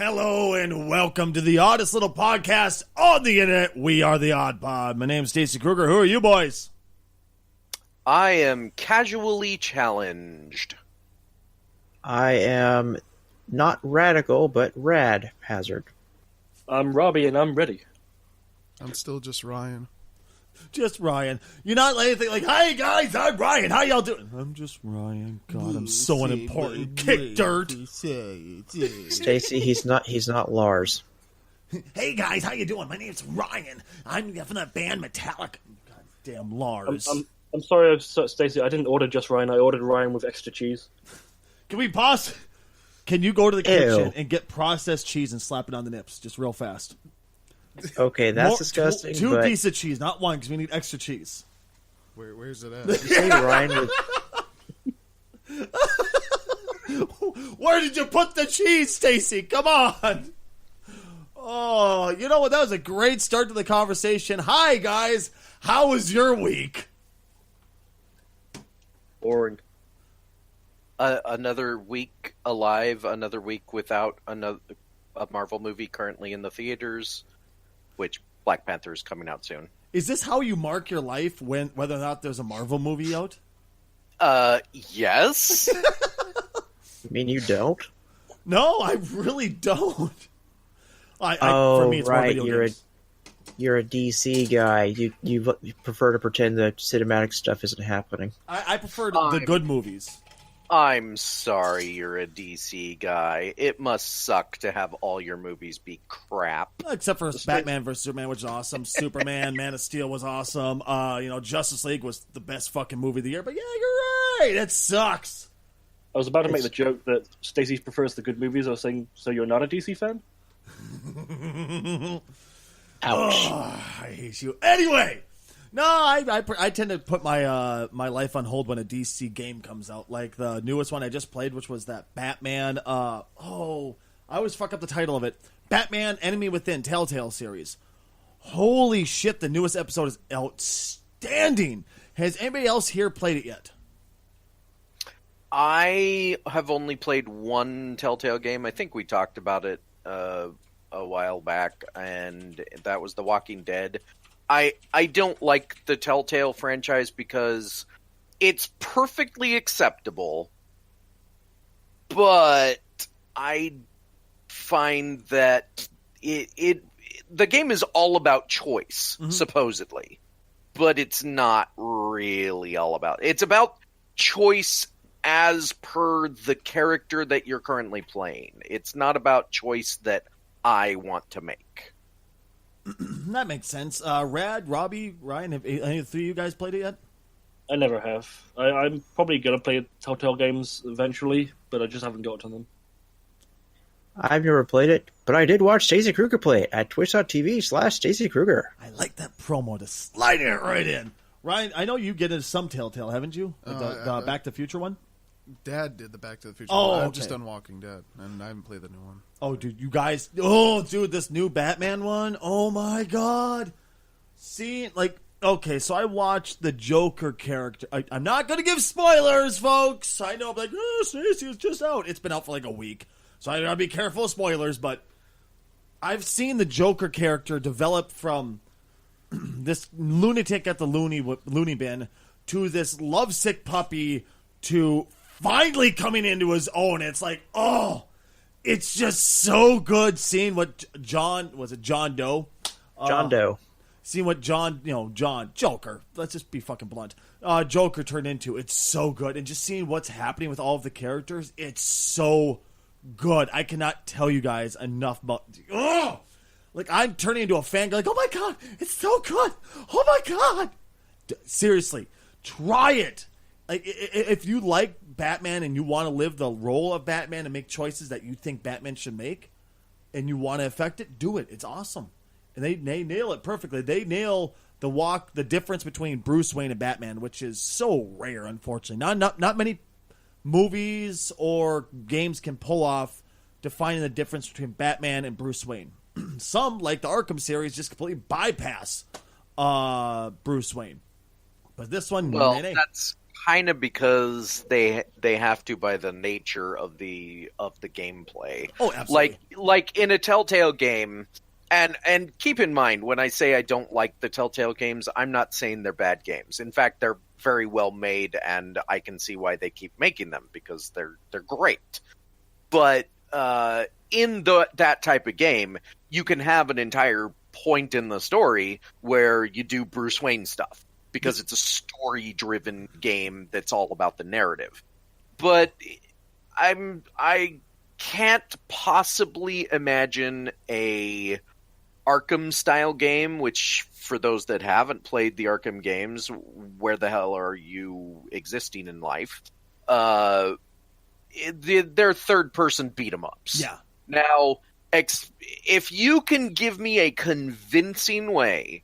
Hello and welcome to the oddest little podcast on the internet. We are the Odd Pod. My name's Stacy Kruger. Who are you boys? I am casually challenged. I am not radical, but rad hazard. I'm Robbie and I'm ready. I'm still just Ryan. Just Ryan. You're not anything like, hey guys, I'm Ryan. How y'all doing? I'm just Ryan. God, I'm so unimportant. Kick dirt. Stacy, he's not Lars. Hey guys, how you doing? My name's Ryan. I'm from the band Metallica. God damn Lars. I'm sorry, Stacey. I didn't order just Ryan. I ordered Ryan with extra cheese. Can we pause? Can you go to the kitchen and get processed cheese and slap it on the nips, just real fast? Okay, that's disgusting. Two pieces of cheese, not one, because we need extra cheese. Where's it at? You say Ryan with... Where did you put the cheese, Stacy? Come on. Oh, you know what? That was a great start to the conversation. Hi, guys. How was your week? Boring. Another week alive, another week without a Marvel movie currently in the theaters, which Black Panther is coming out soon. Is this how you mark your life, whether or not there's a Marvel movie out? Yes. You mean you don't? No, I really don't. For me, it's right. More You're a DC guy. You prefer to pretend that cinematic stuff isn't happening. I prefer the good movies. I'm sorry you're a DC guy. It must suck to have all your movies be crap. Except for Batman vs. Superman, which is awesome. Superman, Man of Steel was awesome. Justice League was the best fucking movie of the year. But yeah, you're right. It sucks. I was about to make the joke that Stacey prefers the good movies. I was saying, so you're not a DC fan? Ouch. Oh, I hate you. Anyway, no, I tend to put my my life on hold when a DC game comes out. Like the newest one I just played, which was that Batman. I always fuck up the title of it. Batman: Enemy Within Telltale series. Holy shit! The newest episode is outstanding. Has anybody else here played it yet? I have only played one Telltale game. I think we talked about it a while back, and that was The Walking Dead. I don't like the Telltale franchise because it's perfectly acceptable, but I find that the game is all about choice, supposedly, but it's not really all about. It's about choice as per the character that you're currently playing. It's not about choice that I want to make. That makes sense. Rad, Robbie, Ryan, have any of the three of you guys played it yet? I never have. I'm probably going to play Telltale games eventually, but I just haven't got to them. I've never played it, but I did watch Stacy Kruger play it at twitch.tv/Stacy Kruger. I like that promo to slide it right in. Ryan, I know you get into some Telltale, haven't you? The Back to the Future one? Dad did the Back to the Future. Oh, I've okay. just done Walking Dead, and I haven't played the new one. Oh, dude, you guys. Oh, dude, this new Batman one. Oh, my God. Okay, so I watched the Joker character. I'm not going to give spoilers, folks. I know, I'm like, Stacey, it's just out. It's been out for like a week. So I got to be careful of spoilers, but I've seen the Joker character develop from this lunatic at the loony bin to this lovesick puppy to finally coming into his own. It's like, oh, it's just so good seeing what John Doe? John Doe. Seeing what John Joker, let's just be fucking blunt, Joker turned into. It's so good. And just seeing what's happening with all of the characters, it's so good. I cannot tell you guys enough about, like I'm turning into a fan, like, oh my God, it's so good. Oh my God. Seriously, try it. Like, if you like Batman and you want to live the role of Batman and make choices that you think Batman should make, and you want to affect it, do it. It's awesome. And they nail it perfectly. They nail the difference between Bruce Wayne and Batman, which is so rare, unfortunately. Not many movies or games can pull off defining the difference between Batman and Bruce Wayne. Some, like the Arkham series, just completely bypass Bruce Wayne. But this one, well, that's kind of because they have to by the nature of the gameplay. Oh, absolutely. Like in a Telltale game, and keep in mind when I say I don't like the Telltale games, I'm not saying they're bad games. In fact, they're very well made, and I can see why they keep making them because they're great. But in that type of game, you can have an entire point in the story where you do Bruce Wayne stuff because it's a story-driven game that's all about the narrative. But I can't possibly imagine a Arkham-style game, which, for those that haven't played the Arkham games, where the hell are you existing in life? They're third-person beat-em-ups. Yeah. Now, if you can give me a convincing way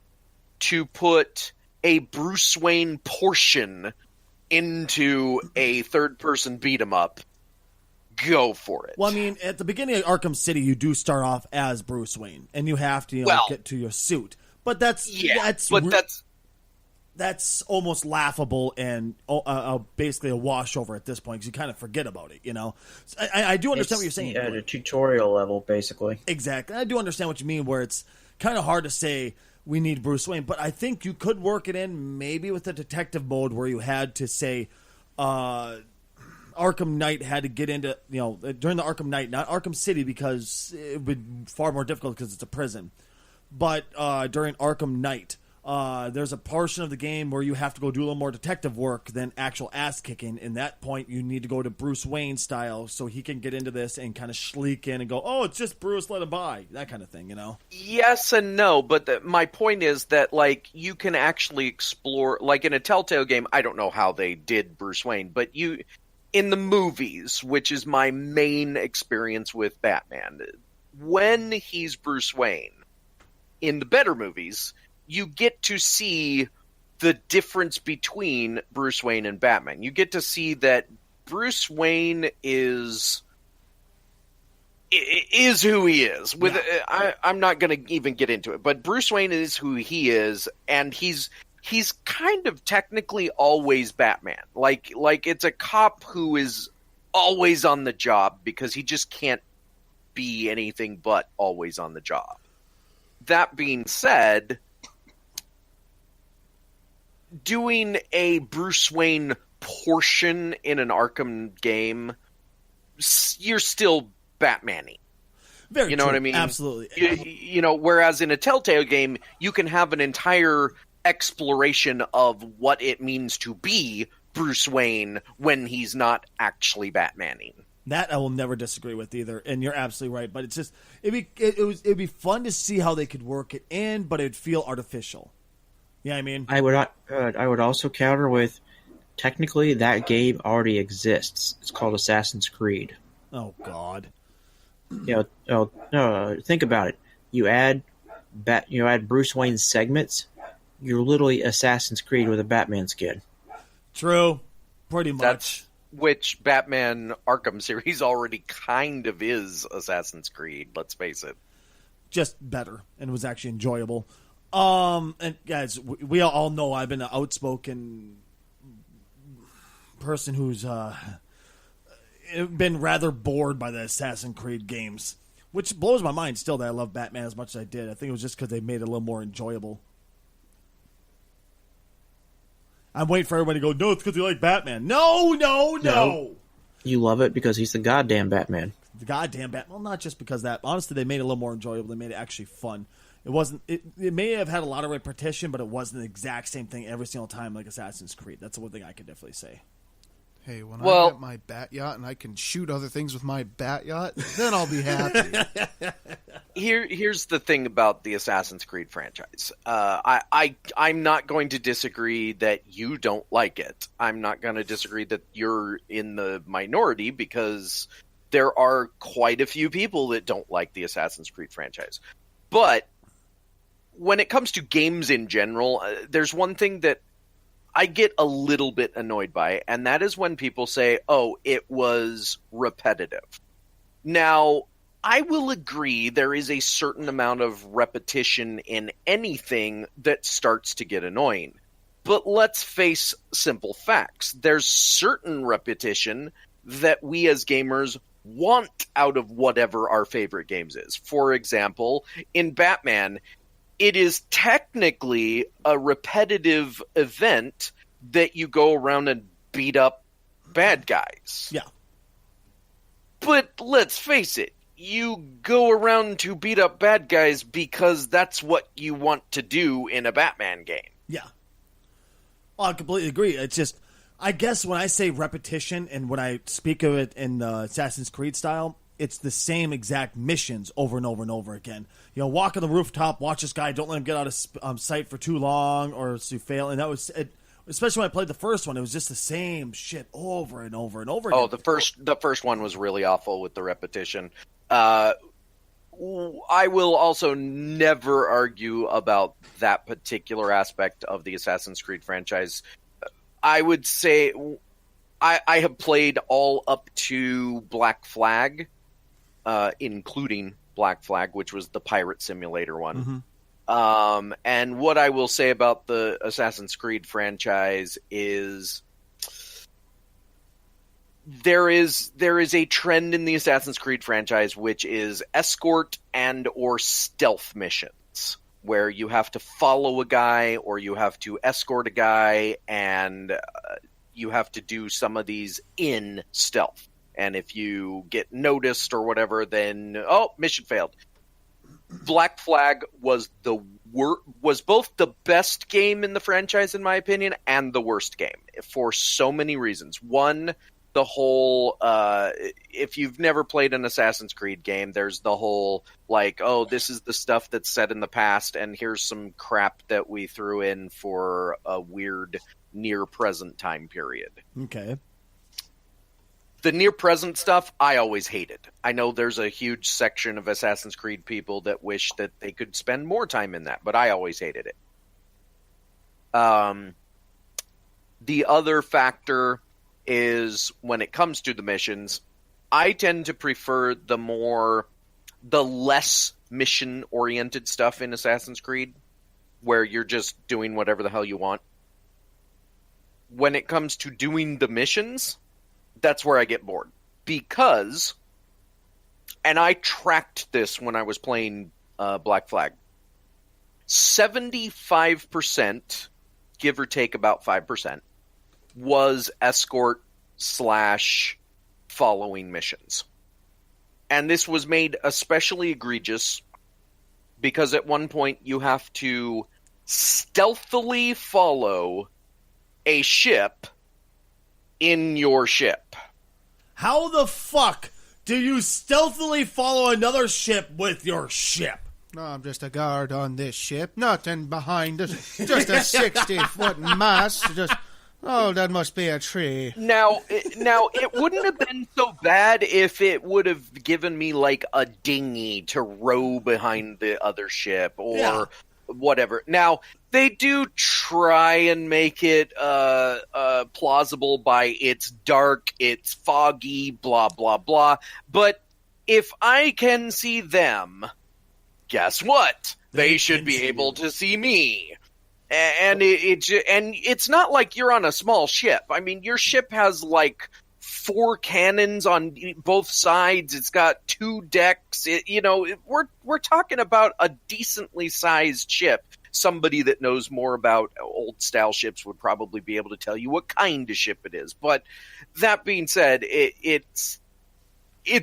to put a Bruce Wayne portion into a third-person beat-em-up, go for it. Well, I mean, at the beginning of Arkham City, you do start off as Bruce Wayne, and you have to get to your suit. But that's almost laughable and basically a washover at this point because you kind of forget about it. You know, so I do understand what you're saying. At a tutorial level, basically. Exactly, I do understand what you mean. Where it's kind of hard to say we need Bruce Wayne, but I think you could work it in maybe with the detective mode where you had to say. Arkham Knight had to get into, during the Arkham Knight, not Arkham City because it would be far more difficult because it's a prison. But during Arkham Knight, there's a portion of the game where you have to go do a little more detective work than actual ass kicking. In that point, you need to go to Bruce Wayne style so he can get into this and kind of sleek in and go, oh, it's just Bruce, let him by. That kind of thing, Yes and no, but my point is that, you can actually explore, in a Telltale game, I don't know how they did Bruce Wayne, but in the movies, which is my main experience with Batman, when he's Bruce Wayne, in the better movies, you get to see the difference between Bruce Wayne and Batman. You get to see that Bruce Wayne is who he is. I'm not going to even get into it, but Bruce Wayne is who he is, and he's kind of technically always Batman. Like it's a cop who is always on the job because he just can't be anything but always on the job. That being said, doing a Bruce Wayne portion in an Arkham game, you're still Batman-y. Very you know true. what I mean? Absolutely. Whereas in a Telltale game, you can have an entire exploration of what it means to be Bruce Wayne when he's not actually Batmaning. That I will never disagree with either, and you're absolutely right. But it's just it'd be fun to see how they could work it in, but it'd feel artificial. Yeah, I mean, I would also counter with technically that game already exists. It's called Assassin's Creed. Oh God. No, think about it. You add Bruce Wayne's segments. You're literally Assassin's Creed with a Batman skin. True, pretty much. Which Batman Arkham series already kind of is Assassin's Creed, let's face it. Just better, and was actually enjoyable. And guys, we all know I've been an outspoken person who's been rather bored by the Assassin's Creed games, which blows my mind still that I love Batman as much as I did. I think it was just because they made it a little more enjoyable. I'm waiting for everybody to go, no, it's because you like Batman. No. You love it because he's the goddamn Batman. The goddamn Batman. Well, not just because that. Honestly, they made it a little more enjoyable. They made it actually fun. It wasn't. It may have had a lot of repetition, but it wasn't the exact same thing every single time like Assassin's Creed. That's the one thing I could definitely say. Hey, when I get my bat yacht and I can shoot other things with my bat yacht, then I'll be happy. Here's the thing about the Assassin's Creed franchise. I'm not going to disagree that you don't like it. I'm not going to disagree that you're in the minority because there are quite a few people that don't like the Assassin's Creed franchise. But when it comes to games in general, there's one thing that I get a little bit annoyed by, and that is when people say, oh, it was repetitive. Now, I will agree there is a certain amount of repetition in anything that starts to get annoying. But let's face simple facts. There's certain repetition that we as gamers want out of whatever our favorite games is. For example, in Batman, it is technically a repetitive event that you go around and beat up bad guys. Yeah. But let's face it, you go around to beat up bad guys because that's what you want to do in a Batman game. Yeah. Well, I completely agree. It's just, I guess when I say repetition and when I speak of it in the Assassin's Creed style, it's the same exact missions over and over and over again. You know, walk on the rooftop, watch this guy, don't let him get out of sight for too long or else you fail. And that was it. Especially when I played the first one, it was just the same shit over and over and over again. Oh, the first one was really awful with the repetition. I will also never argue about that particular aspect of the Assassin's Creed franchise. I would say I have played all up to Black Flag, including Black Flag, which was the pirate simulator one. Mm-hmm. And what I will say about the Assassin's Creed franchise is there is a trend in the Assassin's Creed franchise which is escort and or stealth missions, where you have to follow a guy or you have to escort a guy and you have to do some of these in stealth. And if you get noticed or whatever, then, mission failed. Black Flag was was both the best game in the franchise, in my opinion, and the worst game for so many reasons. One, the whole, if you've never played an Assassin's Creed game, there's the whole, like, oh, this is the stuff that's set in the past, and here's some crap that we threw in for a weird near-present time period. Okay. The near-present stuff, I always hated. I know there's a huge section of Assassin's Creed people that wish that they could spend more time in that, but I always hated it. The other factor is when it comes to the missions, I tend to prefer the less mission-oriented stuff in Assassin's Creed, where you're just doing whatever the hell you want. When it comes to doing the missions, that's where I get bored. Because, and I tracked this when I was playing Black Flag, 75%, give or take about 5%, was escort / following missions. And this was made especially egregious because at one point you have to stealthily follow a ship in your ship. How the fuck do you stealthily follow another ship with your ship? No, I'm just a guard on this ship. Nothing behind us. Just a 60-foot mast. That must be a tree. Now, it wouldn't have been so bad if it would have given me, like, a dinghy to row behind the other ship or whatever. Now, they do try and make it plausible by it's dark, it's foggy, blah, blah, blah. But if I can see them, guess what? They should be able to see me. And it's not like you're on a small ship. I mean, your ship has like 4 cannons on both sides. It's got 2 decks. We're talking about a decently sized ship. Somebody that knows more about old style ships would probably be able to tell you what kind of ship it is. But that being said, it's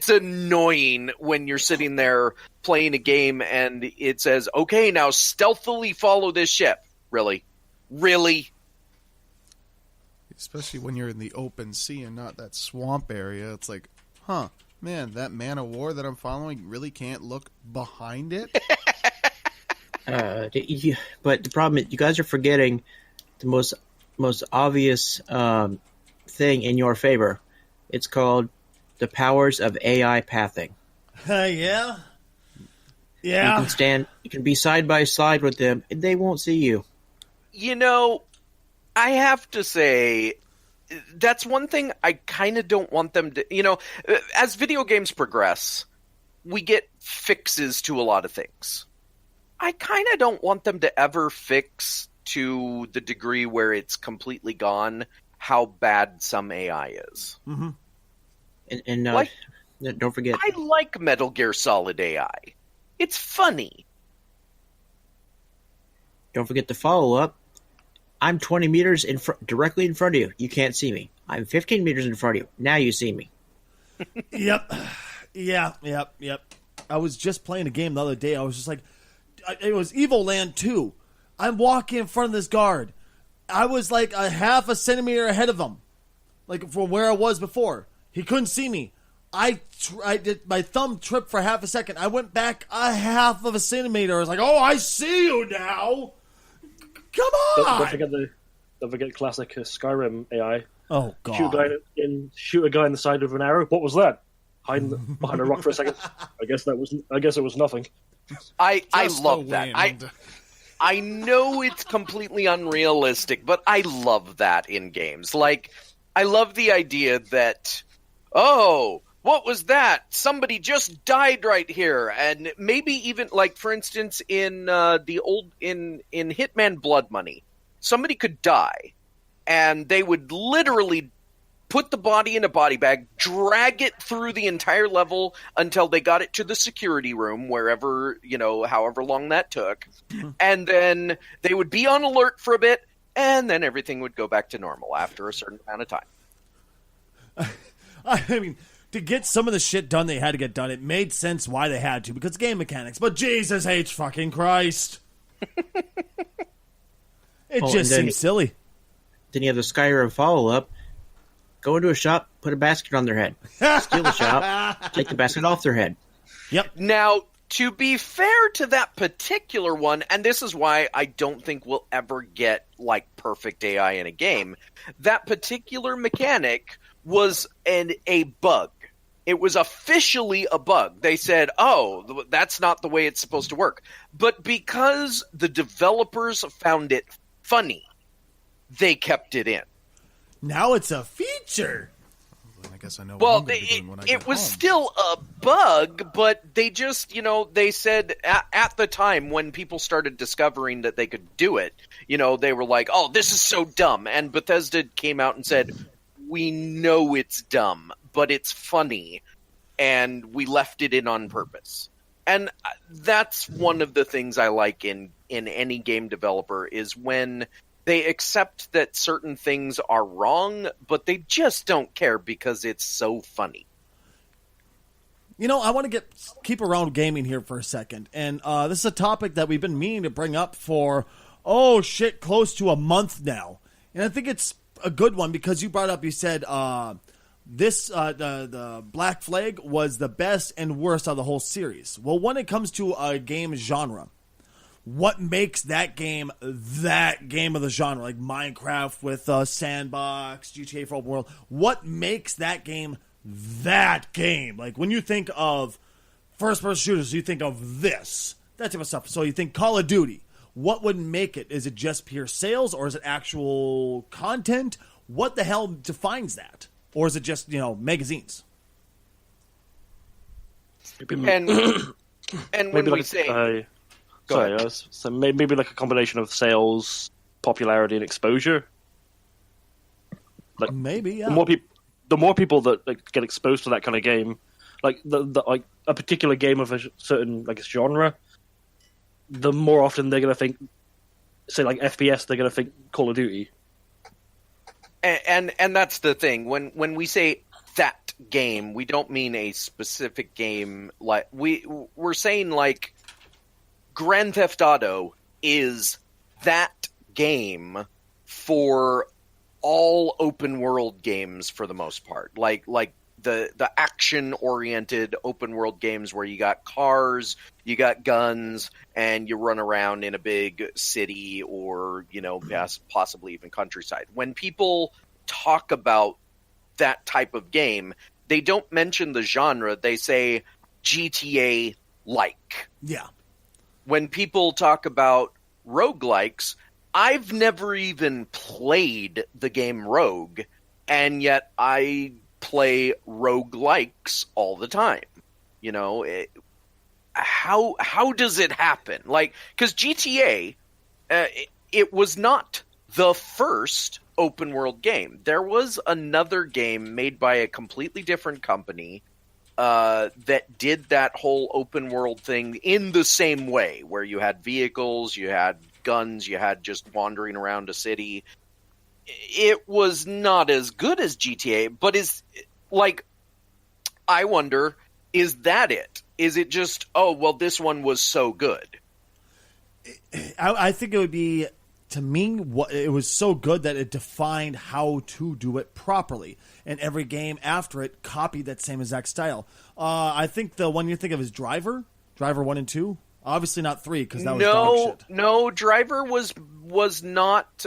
annoying when you're sitting there playing a game and it says, okay, now stealthily follow this ship. Really? Especially when you're in the open sea and not that swamp area. It's like, man, that man of war that I'm following really can't look behind it. But the problem is, you guys are forgetting the most obvious thing in your favor. It's called the powers of AI pathing. Yeah. You can be side by side with them, and they won't see you. I have to say, that's one thing I kind of don't want them to... as video games progress, we get fixes to a lot of things. I kind of don't want them to ever fix to the degree where it's completely gone how bad some AI is. Mm-hmm. And Like- don't forget, I like Metal Gear Solid AI. It's funny. don't forget the follow up. I'm 20 meters directly in front of you. You can't see me. I'm 15 meters in front of you. Now you see me. Yep. Yep. I was just playing a game the other day. I was just like, it was Evil Land 2. I'm walking in front of this guard. I was like a half a centimeter ahead of him, like from where I was before. He couldn't see me. I did my thumb tripped for half a second. I went back a half of a centimeter. I was like, "Oh, I see you now." Come on! Don't forget classic Skyrim AI. Oh God! Shoot a guy in the side with an arrow. What was that? Hide behind a rock for a second. I guess it was nothing. I Just love the that. wind. I know it's completely unrealistic, but I love that in games. Like, I love the idea that, oh, what was that? Somebody just died right here. And maybe even, like, for instance, in in Hitman Blood Money, somebody could die, and they would literally put the body in a body bag, drag it through the entire level until they got it to the security room, wherever, however long that took. And then they would be on alert for a bit, and then everything would go back to normal after a certain amount of time. I mean, to get some of the shit done they had to get done, it made sense why they had to, because game mechanics. But Jesus H. fucking Christ. It just seems silly. Then you have the Skyrim follow-up. Go into a shop, put a basket on their head. Steal the shop, take the basket off their head. Yep. Now, to be fair to that particular one, and this is why I don't think we'll ever get, like, perfect AI in a game, that particular mechanic was a bug. It was officially a bug. They said, oh, that's not the way it's supposed to work. But because the developers found it funny, they kept it in. Now it's a feature. I guess I know. Well, what I'm gonna be doing when I it get was home. still a bug, but they just, they said at the time when people started discovering that they could do it, they were like, oh, this is so dumb. And Bethesda came out and said, we know it's dumb, but it's funny, and we left it in on purpose. And that's one of the things I like in any game developer is when they accept that certain things are wrong, but they just don't care because it's so funny. I want to keep around gaming here for a second. And this is a topic that we've been meaning to bring up for, close to a month now. And I think it's a good one because you brought up, you said the Black Flag was the best and worst of the whole series. Well, when it comes to a game genre, what makes that game of the genre, like Minecraft with Sandbox, GTA for Open World? What makes that game that game? Like when you think of first-person shooters, you think of that type of stuff. So you think Call of Duty. What would make it? Is it just pure sales, or is it actual content? What the hell defines that? Or is it just magazines? And when Maybe we like say... so maybe like a combination of sales, popularity, and exposure. Like Maybe, yeah. The more people that get exposed to that kind of game, like like a particular game of a certain genre, the more often they're going to think, say like FPS, they're going to think Call of Duty. And that's the thing. When we say that game, we don't mean a specific game. Like we're saying like Grand Theft Auto is that game for all open world games for the most part. Like the action oriented open world games where you got cars, you got guns, and you run around in a big city or, possibly even countryside. When people talk about that type of game, they don't mention the genre. They say GTA like. Yeah. When people talk about roguelikes, I've never even played the game Rogue, and yet I play roguelikes all the time. How does it happen? Like, because GTA, it was not the first open world game. There was another game made by a completely different company that did that whole open world thing in the same way, where you had vehicles, you had guns, you had just wandering around a city. It was not as good as GTA, but I wonder, is that it? Is it just, oh, well, this one was so good? I think it would be, to me, it was so good that it defined how to do it properly. And every game after it copied that same exact style. I think the one you think of is Driver 1 and 2. Obviously not 3, because that was dog shit. No, Driver was not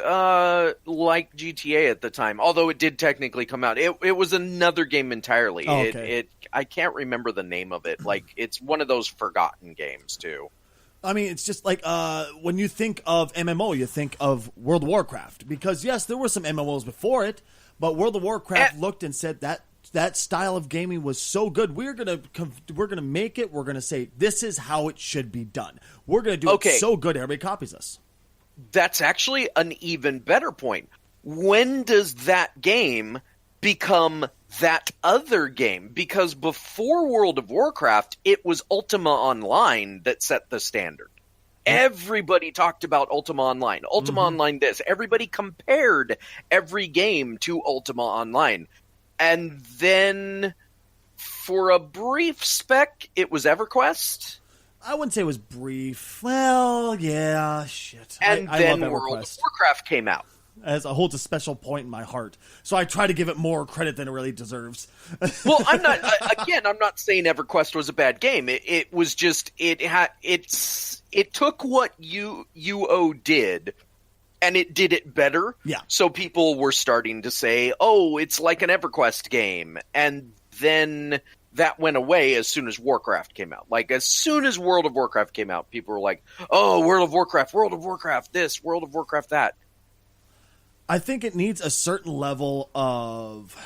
like GTA at the time, although it did technically come out. It was another game entirely. Oh, okay. I can't remember the name of it. Like, it's one of those forgotten games, too. I mean, it's just like when you think of MMO, you think of World of Warcraft. Because, yes, there were some MMOs before it, but World of Warcraft looked and said that style of gaming was so good. We're gonna make it. We're gonna say this is how it should be done. We're gonna do it so good everybody copies us. That's actually an even better point. When does that game become that other game? Because before World of Warcraft, it was Ultima Online that set the standard. Everybody talked about Ultima Online. Ultima Online this. Everybody compared every game to Ultima Online. And then, for a brief spec, it was EverQuest. I wouldn't say it was brief. Well, yeah, shit. And I then love World of EverQuest. Warcraft came out. It holds a special point in my heart. So I try to give it more credit than it really deserves. Well, I'm not saying EverQuest was a bad game. It was just it took what UO did, and it did it better. Yeah. So people were starting to say, "Oh, it's like an EverQuest game," and then that went away as soon as Warcraft came out. Like, as soon as World of Warcraft came out, people were like, "Oh, World of Warcraft this, World of Warcraft that." I think it needs a certain level of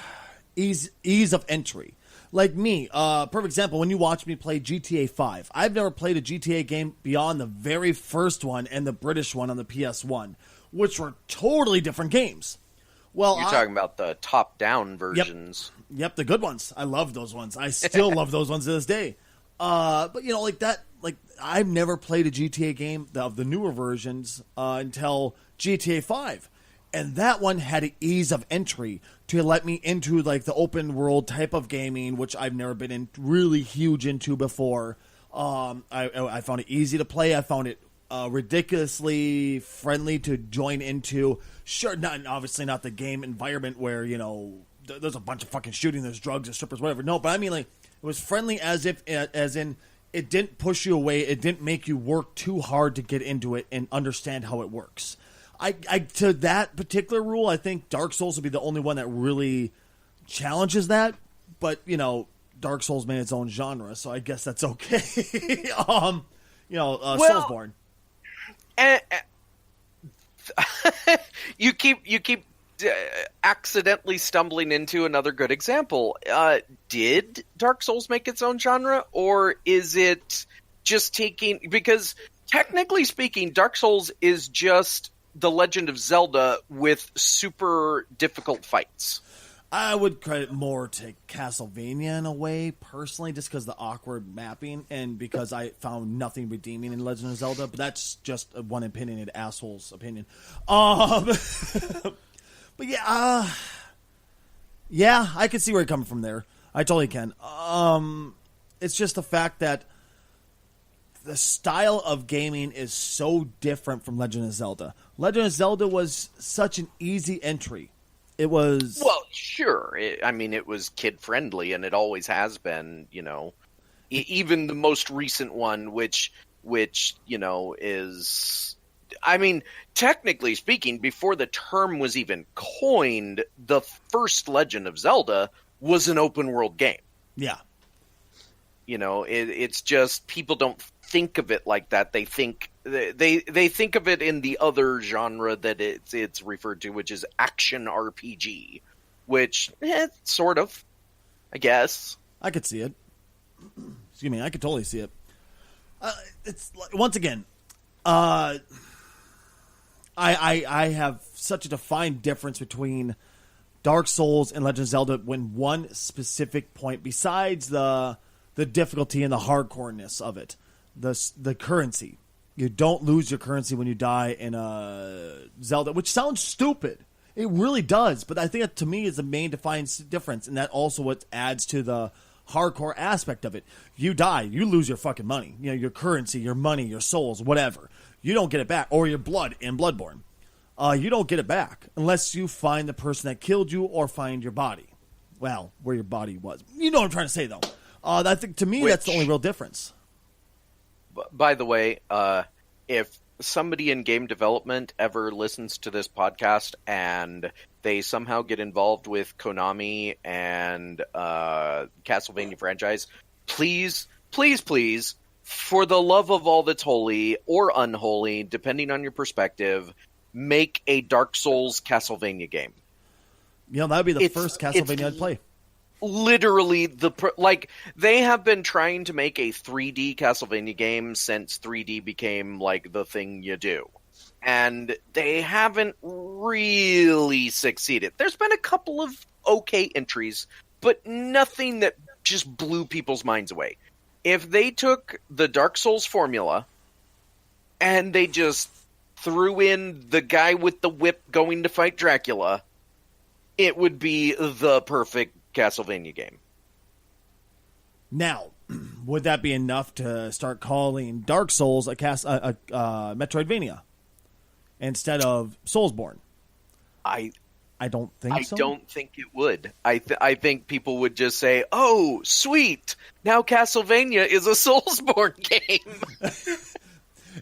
ease of entry. Like me, perfect example, when you watch me play GTA 5, I've never played a GTA game beyond the very first one and the British one on the PS1, which were totally different games. Well, You're talking about the top-down versions. Yep, the good ones. I love those ones. I still love those ones to this day. But, you know, like that, like, I've never played a GTA game of the newer versions until GTA 5. And that one had an ease of entry to let me into, like, the open world type of gaming, which I've never been really huge into before. I found it easy to play. I found it ridiculously friendly to join into. Sure, obviously not the game environment where, you know, there's a bunch of fucking shooting, there's drugs, there's strippers, whatever. No, but I mean, like, it was friendly as in it didn't push you away. It didn't make you work too hard to get into it and understand how it works. I to that particular rule, I think Dark Souls would be the only one that really challenges that. But, you know, Dark Souls made its own genre, so I guess that's okay. Soulsborne. You keep accidentally stumbling into another good example. Did Dark Souls make its own genre, or is it just taking... Because technically speaking, Dark Souls is just The Legend of Zelda with super difficult fights. I would credit more to Castlevania in a way, personally, just because of the awkward mapping and because I found nothing redeeming in Legend of Zelda, but that's just one opinionated asshole's opinion. But yeah, I can see where you're coming from there. I totally can. It's just the fact that the style of gaming is so different from Legend of Zelda. Legend of Zelda was such an easy entry. It was... Well, sure. It was kid-friendly, and it always has been, you know. Even the most recent one, which you know, is... I mean, technically speaking, before the term was even coined, the first Legend of Zelda was an open-world game. Yeah. You know, it's just people don't think of it like that. They think they think of it in the other genre that it's referred to, which is action RPG, which sort of, I guess. I could see it. Excuse me, I could totally see it. It's once again, I I have such a defined difference between Dark Souls and Legend of Zelda when one specific point, besides the difficulty and the hardcoreness of it, the currency. You don't lose your currency when you die in a Zelda, which sounds stupid. It really does, but I think that to me is the main defining difference, and that also what adds to the hardcore aspect of it. You die, you lose your fucking money. You know, your currency, your money, your souls, whatever. You don't get it back, or your blood in Bloodborne. You don't get it back unless you find the person that killed you or find your body. Well, where your body was. You know what I'm trying to say, though. I think to me that's the only real difference. By the way, if somebody in game development ever listens to this podcast and they somehow get involved with Konami and Castlevania franchise, please, please, please, for the love of all that's holy or unholy, depending on your perspective, make a Dark Souls Castlevania game. You know, that would be the first Castlevania I'd play. Literally, they have been trying to make a 3D Castlevania game since 3D became, like, the thing you do. And they haven't really succeeded. There's been a couple of okay entries, but nothing that just blew people's minds away. If they took the Dark Souls formula and they just threw in the guy with the whip going to fight Dracula, it would be the perfect Castlevania game. Now, would that be enough to start calling Dark Souls a Metroidvania instead of Soulsborne? I don't think so. I don't think it would. I think people would just say, "Oh, sweet! Now Castlevania is a Soulsborne game."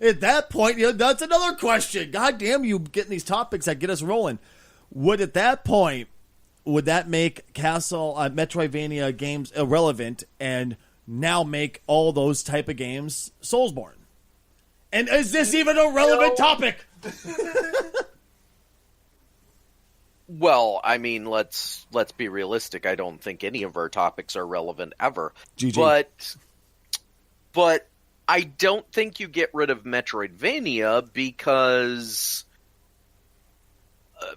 At that point, that's another question. God damn you getting these topics that get us rolling. At that point, would that make Metroidvania games irrelevant and now make all those type of games Soulsborne? And is this even a relevant topic? Well, I mean, let's be realistic. I don't think any of our topics are relevant ever. GG. But I don't think you get rid of Metroidvania because,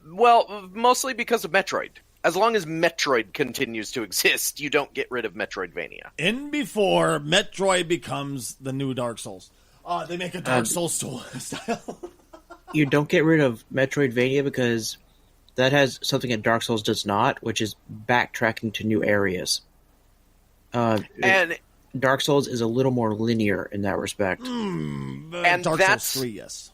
mostly because of Metroid. As long as Metroid continues to exist, you don't get rid of Metroidvania. In before Metroid becomes the new Dark Souls. They make a Dark Souls style. You don't get rid of Metroidvania because that has something that Dark Souls does not, which is backtracking to new areas. And Dark Souls is a little more linear in that respect. And Dark Souls 3, yes.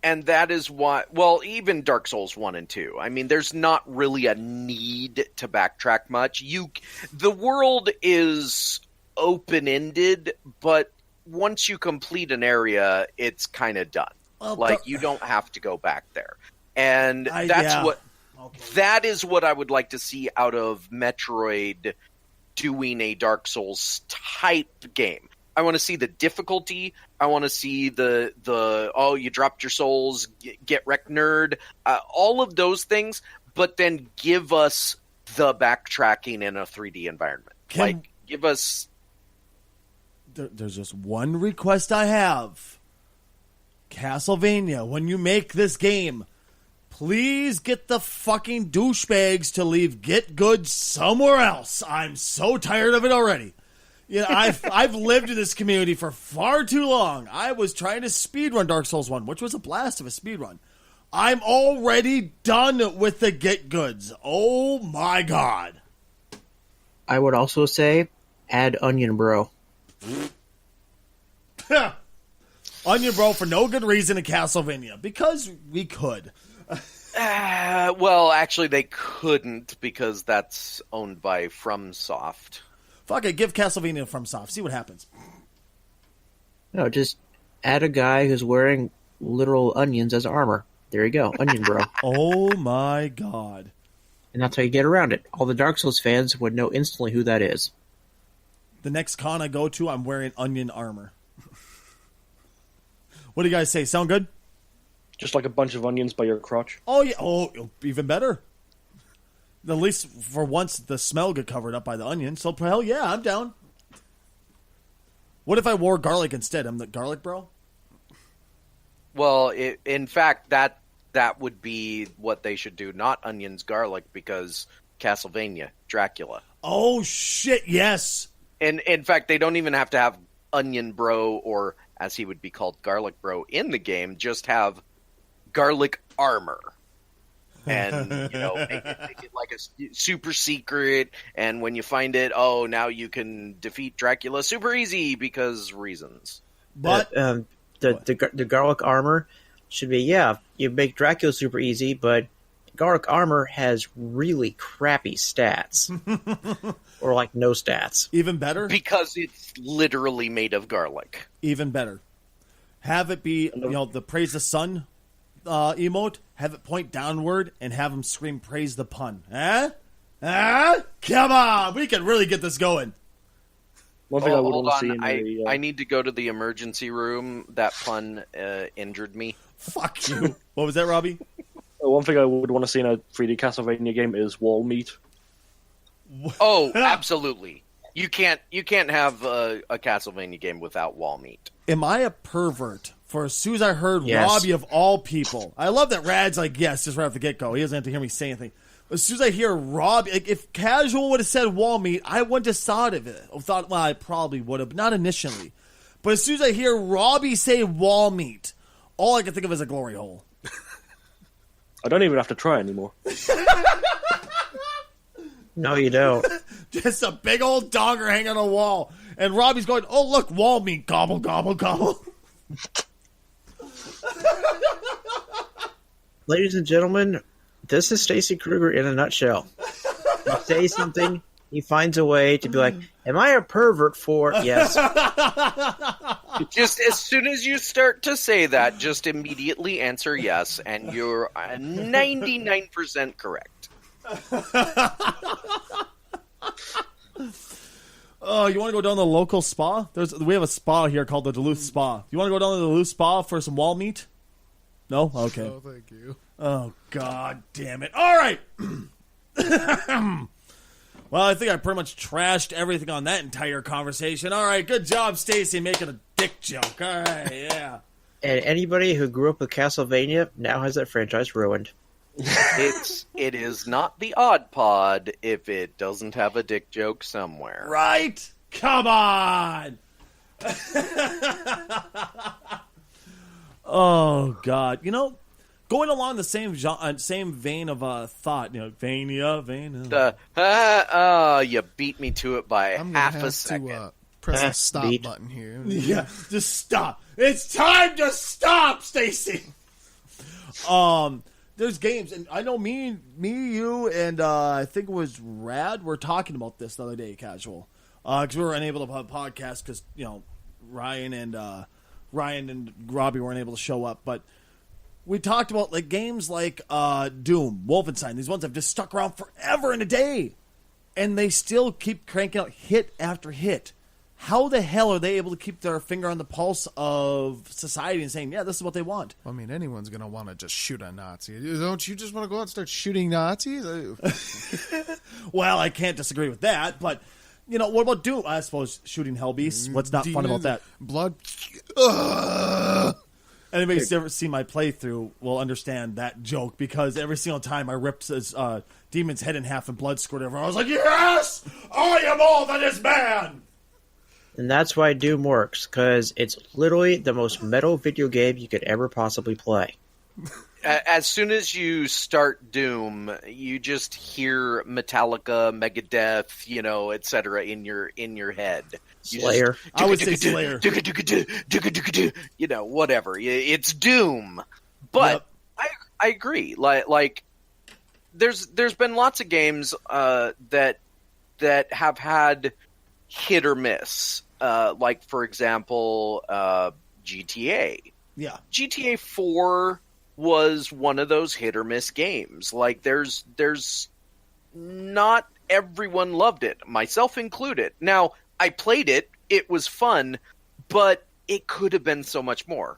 And that is why, even Dark Souls 1 and 2, I mean, there's not really a need to backtrack much. The world is open-ended, but once you complete an area, it's kind of done. Well, you don't have to go back there. And that is what I would like to see out of Metroid doing a Dark Souls type game. I want to see the difficulty. I want to see you dropped your souls, get wrecked nerd, all of those things, but then give us the backtracking in a 3D environment. Give us... There's just one request I have. Castlevania, when you make this game, please get the fucking douchebags to leave Get Good somewhere else. I'm so tired of it already. I've lived in this community for far too long. I was trying to speedrun Dark Souls 1, which was a blast of a speedrun. I'm already done with the Get Goods. Oh my god. I would also say, add Onion Bro. Onion Bro for no good reason in Castlevania. Because we could. Actually they couldn't because that's owned by FromSoft. Fuck it, give Castlevania from Soft. See what happens. No, just add a guy who's wearing literal onions as armor. There you go, Onion Bro. Oh my god. And that's how you get around it. All the Dark Souls fans would know instantly who that is. The next con I go to, I'm wearing onion armor. What do you guys say? Sound good? Just like a bunch of onions by your crotch. Oh, yeah. Oh, even better. At least for once, the smell get covered up by the onion. So, hell yeah, I'm down. What if I wore garlic instead? I'm the garlic bro? Well, in fact, that would be what they should do, not onions, garlic, because Castlevania, Dracula. Oh, shit, yes. And in fact, they don't even have to have Onion Bro, or as he would be called, Garlic Bro, in the game. Just have garlic armor. And, make it like a super secret. And when you find it, now you can defeat Dracula super easy because reasons. But the garlic armor should be, you make Dracula super easy, but garlic armor has really crappy stats. Or like no stats. Even better? Because it's literally made of garlic. Even better. Have it be, the praise the sun emote, have it point downward, and have him scream praise the pun. Come on! We can really get this going. One thing I would hold want to on. see I need to go to the emergency room. That pun injured me. Fuck you. What was that, Robbie? one thing I would want to see in a 3D Castlevania game is wall meat. Oh, absolutely. You can't have a Castlevania game without wall meat. Am I a pervert? For as soon as I heard Yes. Robbie of all people, I love that Rad's like, yes, just right off the get-go. He doesn't have to hear me say anything. As soon as I hear Robbie, like, if Casual would have said wall meat, I wouldn't have thought of it. I probably would have, but not initially. But as soon as I hear Robbie say wall meat, all I can think of is a glory hole. I don't even have to try anymore. No, you don't. Just a big old dogger hanging on a wall. And Robbie's going, oh, look, wall meat, gobble, gobble, gobble. Ladies and gentlemen, this is Stacy Kruger in a nutshell. You say something, he finds a way to be like, am I a pervert for... Yes. Just as soon as you start to say that, just immediately answer yes, and you're 99% correct. Oh, you want to go down to the local spa? We have a spa here called the Duluth Spa. You want to go down to the Duluth Spa for some wall meat? No? Okay. No, thank you. Oh, God damn it. All right. Well, I think I pretty much trashed everything on that entire conversation. All right, good job, Stacy, making a dick joke. All right, yeah. And anybody who grew up with Castlevania now has that franchise ruined. It is not the Odd Pod if it doesn't have a dick joke somewhere. Right? Come on. Oh, God. Going along the same vein of thought, Vania. You beat me to it by I'm gonna half have a second. to press the stop beat. button here. Yeah, just stop. It's time to stop, Stacy. There's games, and I know me, you, and I think it was Rad were talking about this the other day, Casual, because we were unable to have a podcast because Ryan and Robbie weren't able to show up, but we talked about like games like Doom, Wolfenstein. These ones have just stuck around forever and a day, and they still keep cranking out hit after hit. How the hell are they able to keep their finger on the pulse of society and saying, yeah, this is what they want? I mean, anyone's going to want to just shoot a Nazi. Don't you just want to go out and start shooting Nazis? Well, I can't disagree with that, but, what about Doom? I suppose shooting Hellbeasts. What's not fun about that? Blood. Anybody who's ever seen my playthrough will understand that joke, because every single time I ripped his demon's head in half and blood squirted everywhere, I was like, yes! I am all that is man! And that's why Doom works, because it's literally the most metal video game you could ever possibly play. As soon as you start Doom, you just hear Metallica, Megadeth, etc. in your head. Slayer. I would say Slayer. Whatever. It's Doom. But I agree. Like there's been lots of games that have had hit or miss. Like for example, GTA. Yeah. GTA 4 was one of those hit or miss games. Like there's not everyone loved it, myself included. Now, I played it, it was fun, but it could have been so much more.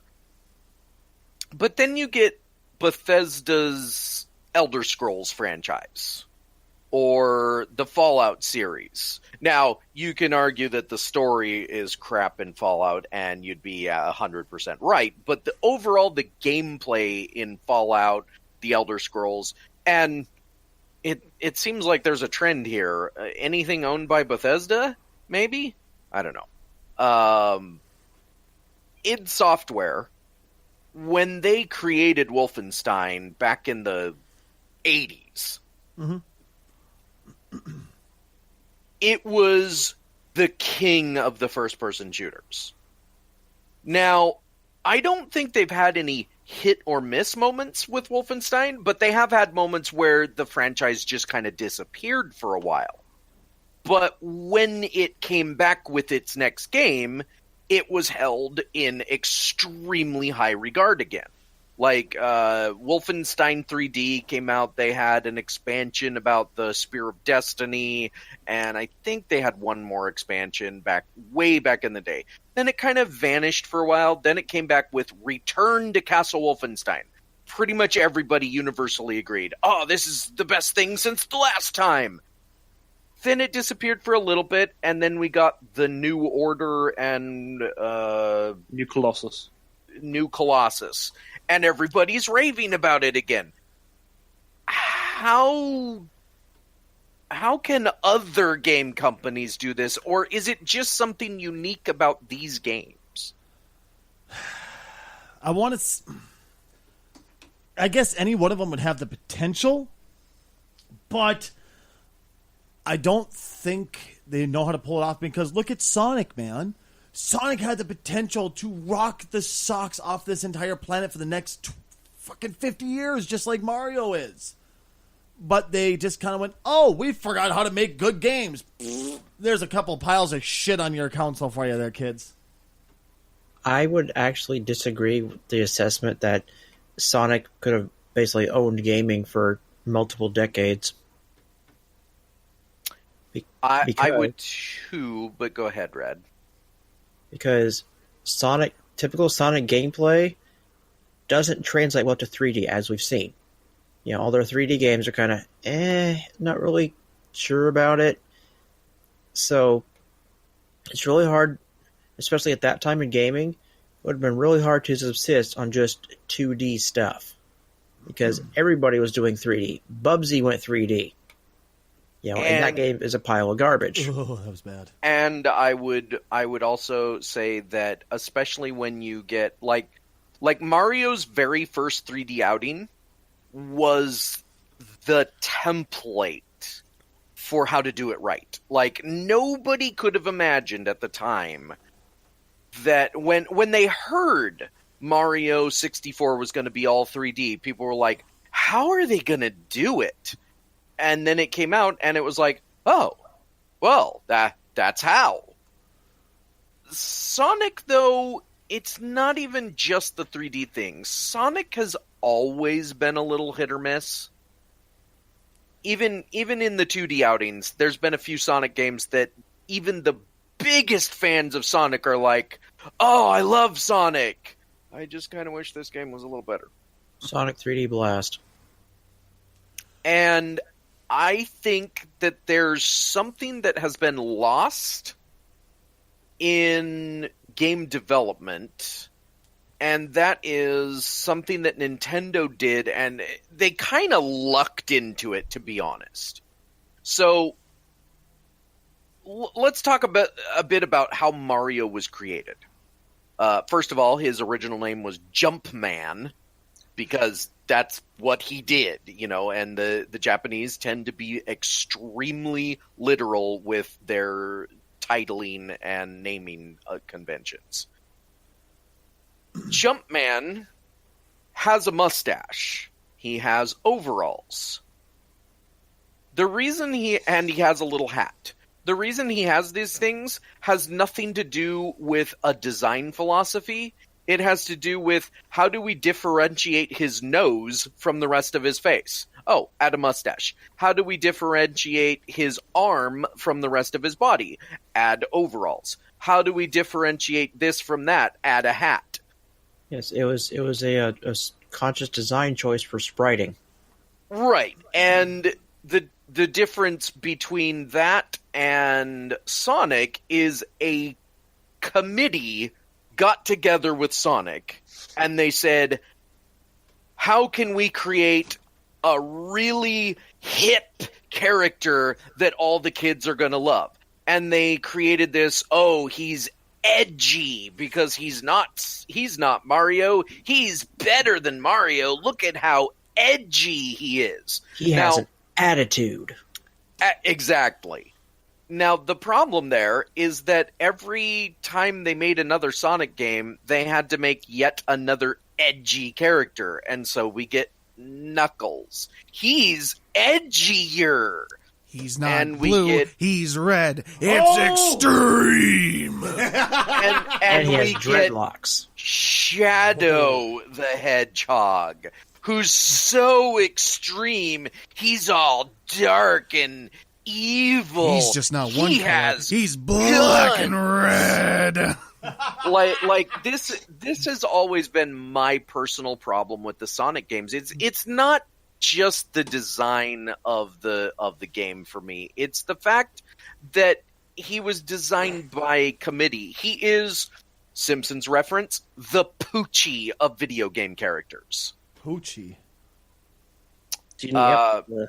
But then you get Bethesda's Elder Scrolls franchise. or the Fallout series. Now, you can argue that the story is crap in Fallout, and you'd be 100% right, but overall, the gameplay in Fallout, the Elder Scrolls, and it seems like there's a trend here. Anything owned by Bethesda, maybe? I don't know. id Software, when they created Wolfenstein back in the 80s, it was the king of the first-person shooters. Now, I don't think they've had any hit or miss moments with Wolfenstein, but they have had moments where the franchise just kind of disappeared for a while. But when it came back with its next game, it was held in extremely high regard again. Like, Wolfenstein 3D came out, they had an expansion about the Spear of Destiny, and I think they had one more expansion way back in the day. Then it kind of vanished for a while, then it came back with Return to Castle Wolfenstein. Pretty much everybody universally agreed, oh, this is the best thing since the last time! Then it disappeared for a little bit, and then we got the New Order and... New Colossus. And everybody's raving about it again. How can other game companies do this, or is it just something unique about these games? I guess any one of them would have the potential, but I don't think they know how to pull it off, because look at Sonic, man. Sonic had the potential to rock the socks off this entire planet for the next fucking 50 years, just like Mario is. But they just kind of went, oh, we forgot how to make good games. There's a couple piles of shit on your console for you there, kids. I would actually disagree with the assessment that Sonic could have basically owned gaming for multiple decades. I would too, but go ahead, Red. Because typical Sonic gameplay doesn't translate well to 3D, as we've seen. You know, all their 3D games are kind of, not really sure about it. So, it's really hard, especially at that time in gaming, it would have been really hard to subsist on just 2D stuff. Because everybody was doing 3D. Bubsy went 3D. You know, and that game is a pile of garbage. Oh, that was bad. And I would also say that, especially when you get like Mario's very first 3D outing was the template for how to do it right. Like, nobody could have imagined at the time that when they heard Mario 64 was going to be all 3D, people were like, how are they going to do it? And then it came out, and it was like, oh, well, that's how. Sonic, though, it's not even just the 3D thing. Sonic has always been a little hit or miss. Even in the 2D outings, there's been a few Sonic games that even the biggest fans of Sonic are like, oh, I love Sonic. I just kind of wish this game was a little better. Sonic 3D Blast. And I think that there's something that has been lost in game development, and that is something that Nintendo did, and they kind of lucked into it, to be honest. So, let's talk a bit about how Mario was created. First of all, his original name was Jumpman, because that's what he did, you know, and the Japanese tend to be extremely literal with their titling and naming conventions. Jumpman has a mustache. He has overalls. And he has a little hat. The reason he has these things has nothing to do with a design philosophy. It has to do with how do we differentiate his nose from the rest of his face? Oh, add a mustache. How do we differentiate his arm from the rest of his body? Add overalls. How do we differentiate this from that? Add a hat. Yes, it was a conscious design choice for spriting. Right, and the difference between that and Sonic is a committee got together with Sonic and they said, how can we create a really hip character that all the kids are going to love? And they created this, he's edgy because he's not Mario. He's better than Mario. Look at how edgy he is. He has an attitude. Exactly. Now, the problem there is that every time they made another Sonic game, they had to make yet another edgy character. And so we get Knuckles. He's edgier. He's not and blue, he's red. It's extreme! And he has dreadlocks. Shadow the Hedgehog, who's so extreme, he's all dark and evil. He's just not one color. He's black guns. and red. like this has always been my personal problem with the Sonic games. It's not just the design of the game for me. It's the fact that he was designed by a committee. He is, Simpsons reference, the Poochie of video game characters. Poochie. The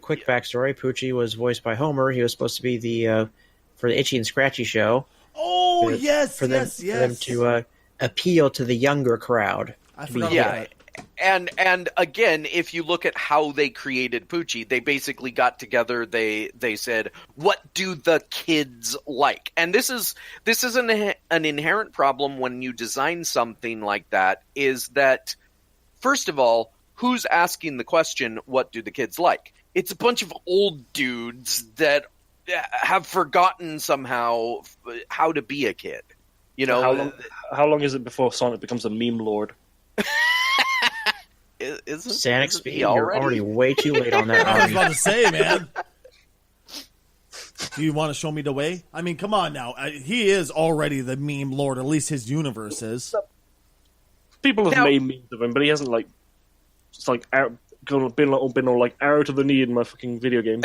quick backstory: Poochie was voiced by Homer. He was supposed to be the for the Itchy and Scratchy show. Oh, for them to appeal to the younger crowd. I forgot about that. And again, if you look at how they created Poochie, they basically got together. They said, "What do the kids like?" And this is an inherent problem when you design something like that. Is that, first of all, who's asking the question, "What do the kids like?" It's a bunch of old dudes that have forgotten somehow how to be a kid. You know, how long is it before Sonic becomes a meme lord? Sonic, you're already way too late on that. I was about to say, man. Do you want to show me the way? I mean, come on now. He is already the meme lord. At least his universe is. People have made memes of him, but he hasn't been all like arrow to the knee in my fucking video game.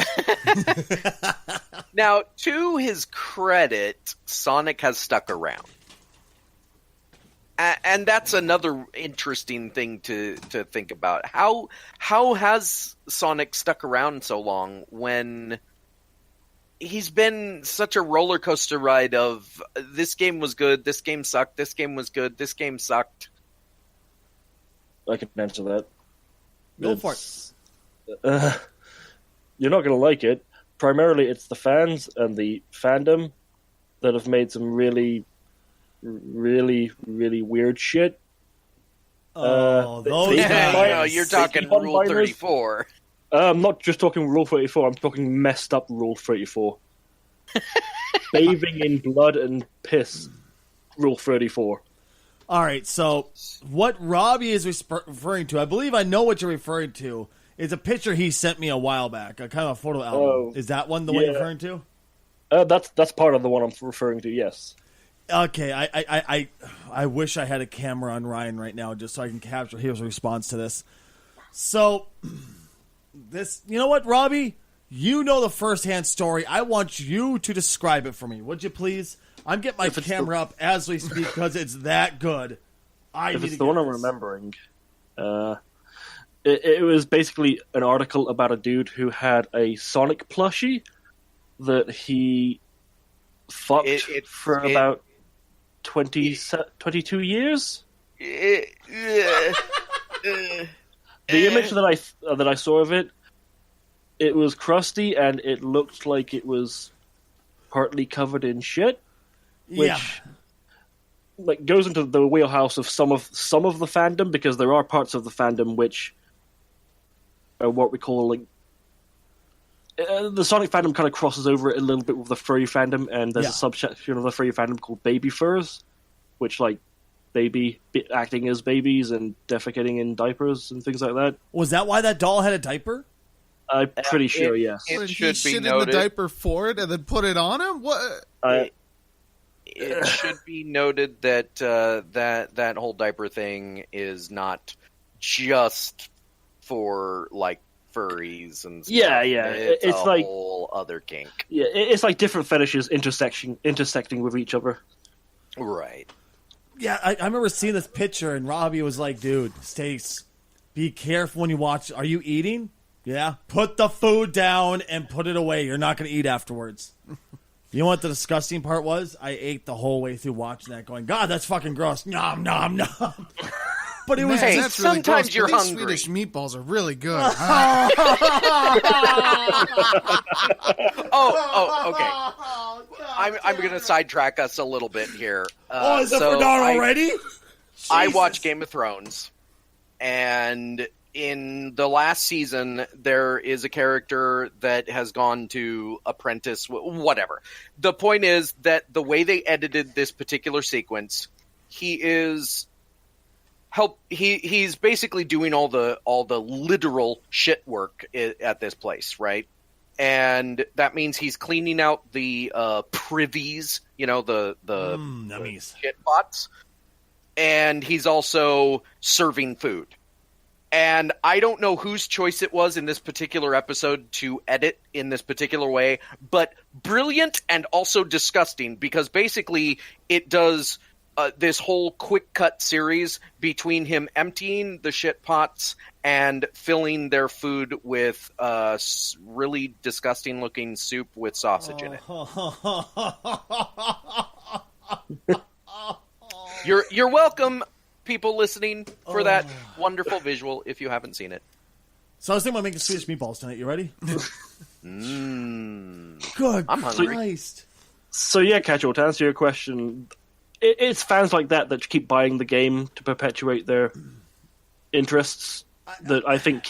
Now, to his credit, Sonic has stuck around. And that's another interesting thing to think about. How has Sonic stuck around so long when he's been such a roller coaster ride of this game was good, this game sucked, this game was good, this game sucked? I can answer that. Go for it. You're not going to like it. Primarily, it's the fans and the fandom that have made some really, really, really weird shit. Those guys. You're talking Rule 34. I'm not just talking Rule 34. I'm talking messed up Rule 34. Bathing in blood and piss. Rule 34. All right, so what Robbie is referring to, I believe I know what you're referring to, is a picture he sent me a while back, a kind of a photo album. Is that one the one you're referring to? That's part of the one I'm referring to, yes. Okay, I wish I had a camera on Ryan right now just so I can capture his response to this. So, you know what, Robbie? You know the first-hand story. I want you to describe it for me, would you please? I'm getting my camera up as we speak because it's that good. If it's the one I'm remembering, it was basically an article about a dude who had a Sonic plushie that he fucked for about 22 years. The image that I saw of it, it was crusty and it looked like it was partly covered in shit. Which goes into the wheelhouse of some of the fandom, because there are parts of the fandom which are what we call the Sonic fandom kind of crosses over it a little bit with the furry fandom, and there's a subsection of the furry fandom called baby furs, which baby acting as babies and defecating in diapers and things like that. Was that why that doll had a diaper? I'm pretty sure, yes. It He should be shit in noted. the diaper for it and then put it on him? What? It should be noted that that whole diaper thing is not just for furries and stuff. Yeah. It's It's a like whole other kink. Yeah, it's like different fetishes intersecting with each other. Right. Yeah, I remember seeing this picture, and Robbie was like, dude, Stace, be careful when you watch. Are you eating? Yeah. Put the food down and put it away. You're not going to eat afterwards. You know what the disgusting part was? I ate the whole way through watching that going, God, that's fucking gross. Nom, nom, nom. But it was Hey, that's really sometimes gross, you're but these hungry. Swedish meatballs are really good. Okay. I'm going to sidetrack us a little bit here. Is it for dawn already? I Jesus. watch Game of Thrones, and in the last season, there is a character that has gone to apprentice, whatever. The point is that the way they edited this particular sequence, he's basically doing all the literal shit work at this place, right? And that means he's cleaning out the privies, the shit pots, and he's also serving food. And I don't know whose choice it was in this particular episode to edit in this particular way, but brilliant and also disgusting, because basically it does this whole quick cut series between him emptying the shit pots and filling their food with really disgusting looking soup with sausage in it. You're welcome, people listening, for that wonderful visual if you haven't seen it. So I was thinking about making Swedish meatballs tonight. You ready? Good I'm hungry. Christ. So yeah, Casual, to answer your question, it's fans like that keep buying the game to perpetuate their interests that I think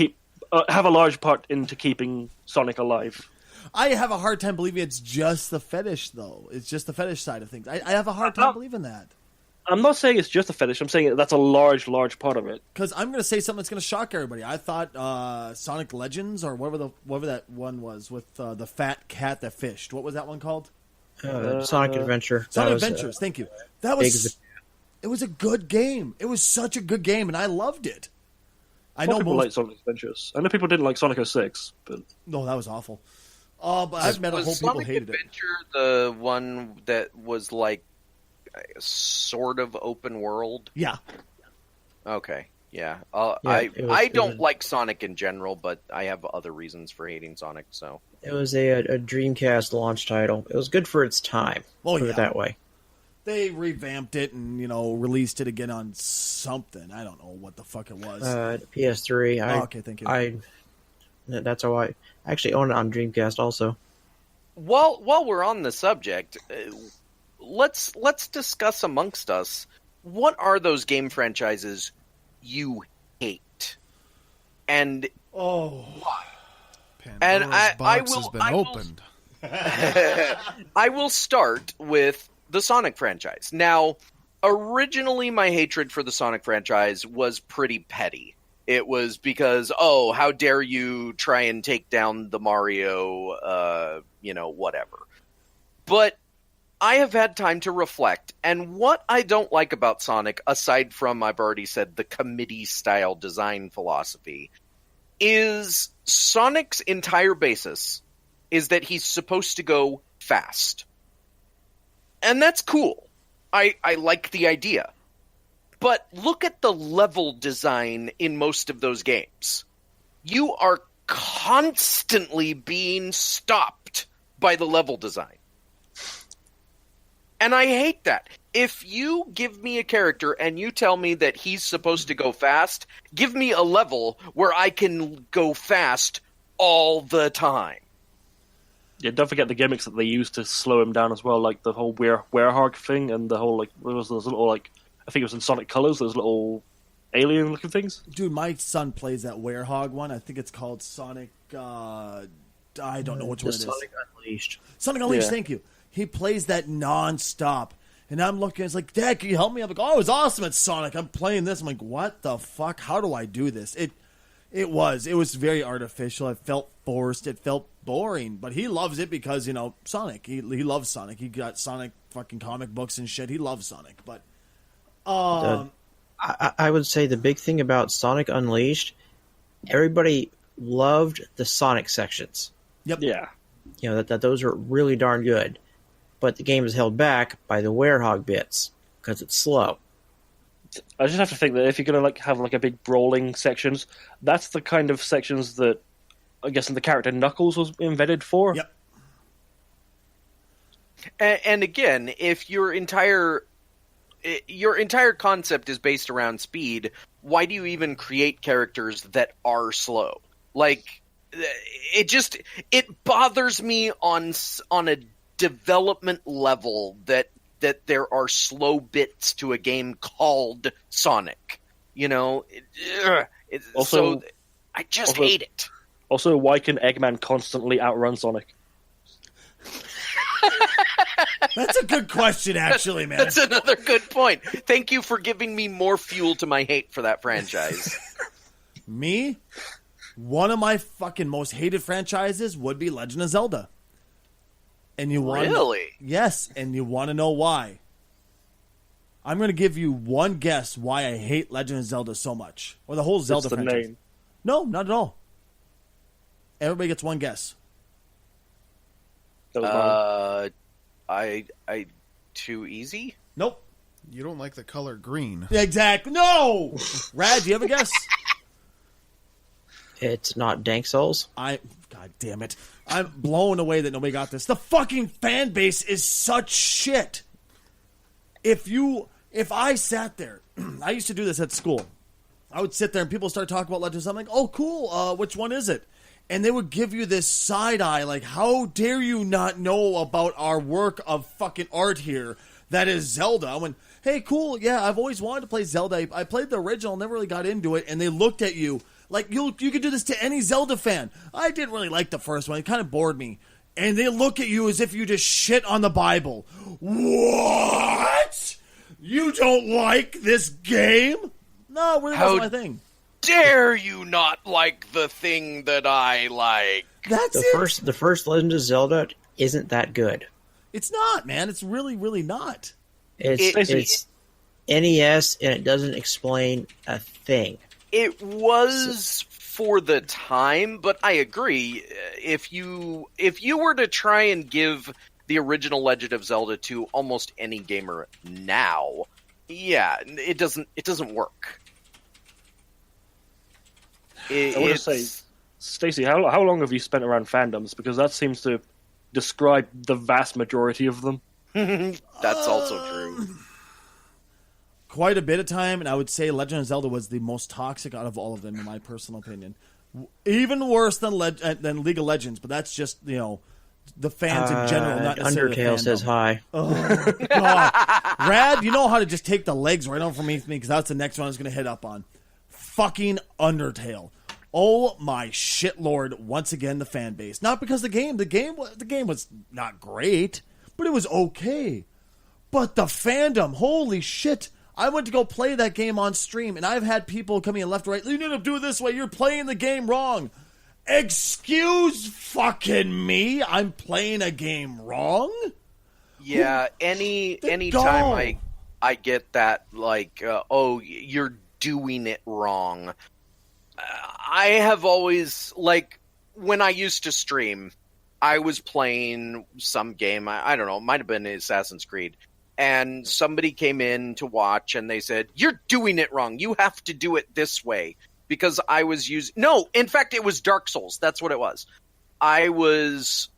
have a large part into keeping Sonic alive. I have a hard time believing it's just the fetish, though. It's just the fetish side of things. I have a hard time believing that. I'm not saying it's just a fetish. I'm saying that's a large part of it. Because I'm going to say something that's going to shock everybody. I thought Sonic Legends, or whatever that one was, with the fat cat that fished. What was that one called? Sonic Adventure. Sonic Adventures. Thank you. That was. It was a good game. It was such a good game, and I loved it. I know people like Sonic Adventures. I know people didn't like Sonic 06, but no, that was awful. But I've met a whole people Sonic hated Adventure the one that was like sort of open world? Yeah. Okay. Yeah. I don't like Sonic in general, but I have other reasons for hating Sonic. So it was a Dreamcast launch title. It was good for its time. Put it that way. They revamped it and released it again on something. I don't know what the fuck it was. PS3. Okay, thank you. That's how I actually own it on Dreamcast also. While we're on the subject, let's discuss amongst us, what are those game franchises you hate? And Pandora's and box has been opened. I will start with the Sonic franchise. Now, originally my hatred for the Sonic franchise was pretty petty. It was because, how dare you try and take down the Mario, whatever. But I have had time to reflect, and what I don't like about Sonic, aside from, I've already said, the committee-style design philosophy, is Sonic's entire basis is that he's supposed to go fast. And that's cool. I like the idea. But look at the level design in most of those games. You are constantly being stopped by the level design. And I hate that. If you give me a character and you tell me that he's supposed to go fast, give me a level where I can go fast all the time. Yeah, don't forget the gimmicks that they used to slow him down as well, like the whole werehog thing and the whole, there was those little, I think it was in Sonic Colors, those little alien-looking things. Dude, my son plays that werehog one. I think it's called Sonic, I don't know which one it is. Sonic Unleashed. Sonic Unleashed, Thank you. He plays that non-stop. And I'm looking, it's like, Dad, can you help me? I'm like, it's awesome, it's Sonic. I'm playing this. I'm like, what the fuck? How do I do this? It was very artificial. It felt forced. It felt boring. But he loves it because, Sonic. He loves Sonic. He got Sonic fucking comic books and shit. He loves Sonic. But I would say the big thing about Sonic Unleashed, everybody loved the Sonic sections. Yeah. You know, that those are really darn good. But the game is held back by the werehog bits because it's slow. I just have to think that if you're going to like have like a big brawling sections, that's the kind of sections that I guess the character Knuckles was invented for. Yep. And again, if your entire concept is based around speed, why do you even create characters that are slow? Like, it bothers me on a development level that there are slow bits to a game called Sonic. You know, I just hate it. Also, why can Eggman constantly outrun Sonic? That's a good question, actually, man. That's another good point. Thank you for giving me more fuel to my hate for that franchise. Me? One of my fucking most hated franchises would be Legend of Zelda. And you want Really? Yes, and you want to know why. I'm going to give you one guess why I hate Legend of Zelda so much. Or the whole Zelda It's the franchise. name. No, not at all. Everybody gets one guess. That was mine. I too easy? Nope. You don't like the color green. Exactly. No! Rad, do you have a guess? It's not Dank Souls. God damn it. I'm blown away that nobody got this. The fucking fan base is such shit. If I sat there, I used to do this at school. I would sit there and people start talking about Legend of Zelda. I'm like, oh, cool. Which one is it? And they would give you this side eye, like, how dare you not know about our work of fucking art here that is Zelda? I went, hey, cool. Yeah, I've always wanted to play Zelda. I played the original, never really got into it. And they looked at you like, you could do this to any Zelda fan. I didn't really like the first one. It kind of bored me. And they look at you as if you just shit on the Bible. What? You don't like this game? No, really wasn't my thing. Dare you not like the thing that I like? That's The first Legend of Zelda isn't that good. It's not, man. It's really, really not. It's NES and it doesn't explain a thing. It was for the time, but I agree. If you were to try and give the original Legend of Zelda to almost any gamer now, yeah, it doesn't work. I want to say, Stacey, how long have you spent around fandoms? Because that seems to describe the vast majority of them. That's also true. Quite a bit of time, and I would say Legend of Zelda was the most toxic out of all of them, in my personal opinion. Even worse than League of Legends, but that's just, the fans in general, not necessarily Undertale says hi. Oh, God. Rad, you know how to just take the legs right over me because that's the next one I was going to hit up on. Fucking Undertale. Oh my shit lord, once again the fan base. Not because the game was not great, but it was okay. But the fandom, holy shit. I went to go play that game on stream, and I've had people coming in left and right. You need to do it this way. You're playing the game wrong. Excuse fucking me. I'm playing a game wrong? Yeah, anytime I get that, like, you're doing it wrong. I have always, like, when I used to stream, I was playing some game, I don't know, it might have been Assassin's Creed, and somebody came in to watch, and they said, you're doing it wrong, you have to do it this way, because I was no, in fact, it was Dark Souls, that's what it was. I was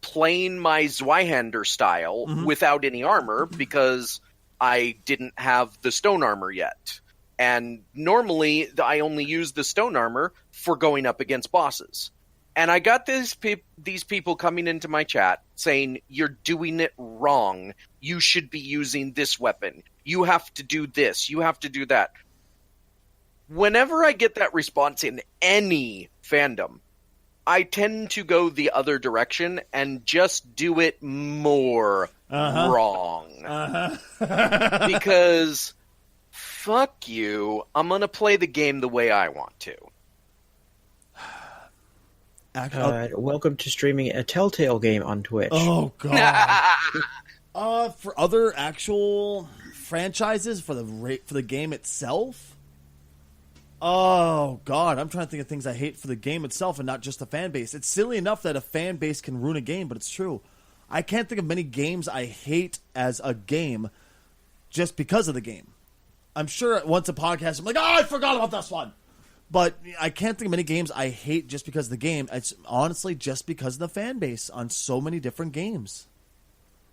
playing my Zweihander style without any armor, because I didn't have the stone armor yet. And normally, I only use the stone armor for going up against bosses. And I got these people coming into my chat saying, you're doing it wrong. You should be using this weapon. You have to do this. You have to do that. Whenever I get that response in any fandom, I tend to go the other direction and just do it more wrong. Because... fuck you, I'm going to play the game the way I want to. Welcome to streaming a Telltale game on Twitch. Oh, God. For other actual franchises, for the game itself, Oh, God. I'm trying to think of things I hate for the game itself and not just the fan base. It's silly enough that a fan base can ruin a game, but it's true. I can't think of many games I hate as a game just because of the game. I'm sure once a podcast, I'm like, oh, I forgot about this one. But I can't think of many games I hate just because of the game. It's honestly just because of the fan base on so many different games.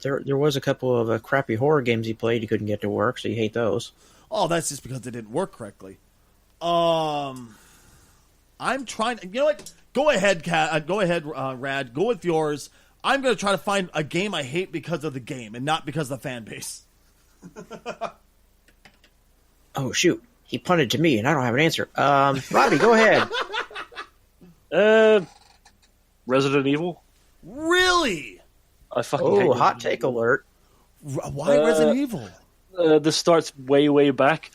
There was a couple of crappy horror games you played you couldn't get to work, so you hate those. Oh, that's just because they didn't work correctly. I'm trying. You know what? Go ahead, Kat. Go ahead, Rad. Go with yours. I'm going to try to find a game I hate because of the game and not because of the fan base. Oh, shoot. He punted to me, and I don't have an answer. Robbie, go ahead. Resident Evil. Really? I fucking hate hot Resident take Evil. alert. Why Resident Evil? This starts way back.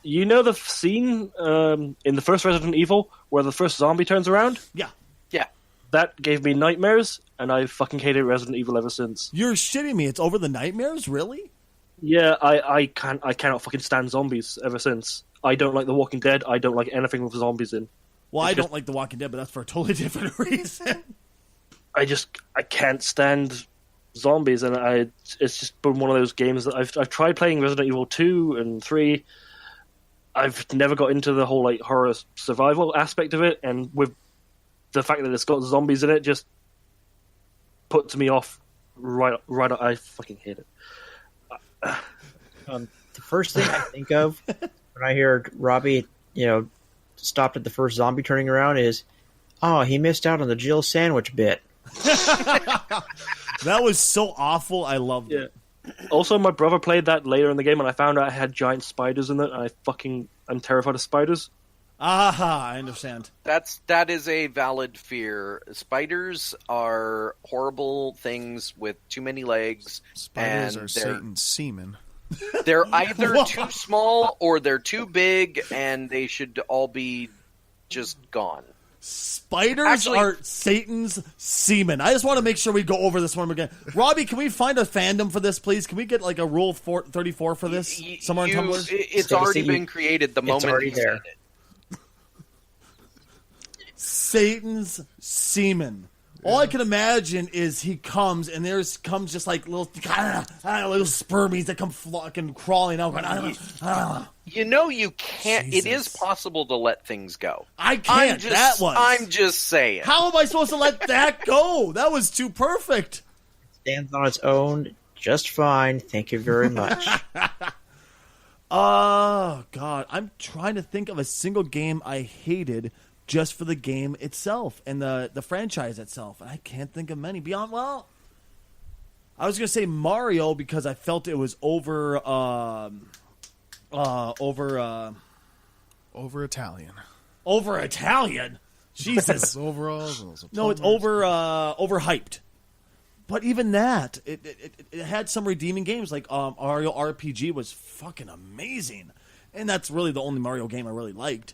You know the scene in the first Resident Evil where the first zombie turns around? Yeah. Yeah. That gave me nightmares, and I fucking hated Resident Evil ever since. You're shitting me. It's over the nightmares? Really? Yeah, I cannot fucking stand zombies ever since. I don't like The Walking Dead. I don't like anything with zombies in. Well, I don't like The Walking Dead, but that's for a totally different reason. I can't stand zombies, and it's just been one of those games that I've tried playing Resident Evil 2 and 3. I've never got into the whole like horror survival aspect of it, and with the fact that it's got zombies in it, just puts me off. Right. I fucking hate it. The first thing I think of when I hear Robbie, stopped at the first zombie turning around is, oh, he missed out on the Jill sandwich bit. That was so awful. I loved it. Also, my brother played that later in the game, and I found out it had giant spiders in it, and I'm terrified of spiders. Aha, I understand. That is a valid fear. Spiders are horrible things with too many legs. Spiders and are Satan's semen. They're either too small or they're too big, and they should all be just gone. Spiders are Satan's semen. I just want to make sure we go over this one again. Robbie, can we find a fandom for this, please? Can we get like a rule 34 for this somewhere on Tumblr? It's already been created the moment you said it. Satan's semen. All I can imagine is he comes and comes just like little spermies that come fucking crawling out. You know you can't. Jesus. It is possible to let things go. I can't. I'm just saying. How am I supposed to let that go? That was too perfect. It stands on its own just fine. Thank you very much. Oh, God. I'm trying to think of a single game I hated just for the game itself and the franchise itself. And I can't think of many. I was going to say Mario because I felt it was over Italian. Over Italian? Jesus. Overalls. No, it's overhyped. But even that, it had some redeeming games. Like Mario RPG was fucking amazing. And that's really the only Mario game I really liked.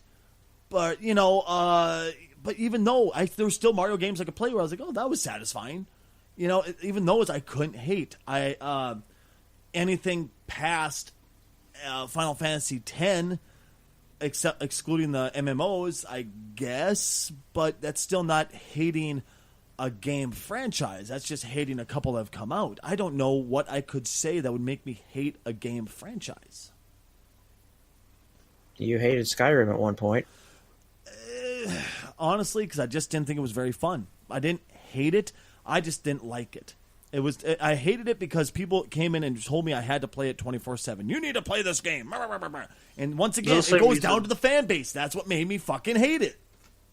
But, but even though there were still Mario games I could play where I was like, oh, that was satisfying. Even those I couldn't hate. Anything past Final Fantasy X, excluding the MMOs, I guess. But that's still not hating a game franchise. That's just hating a couple that have come out. I don't know what I could say that would make me hate a game franchise. You hated Skyrim at one point. Honestly, because I just didn't think it was very fun. I didn't hate it. I just didn't like it. I hated it because people came in and told me I had to play it 24/7. You need to play this game. And once again, it goes down to the fan base. That's what made me fucking hate it.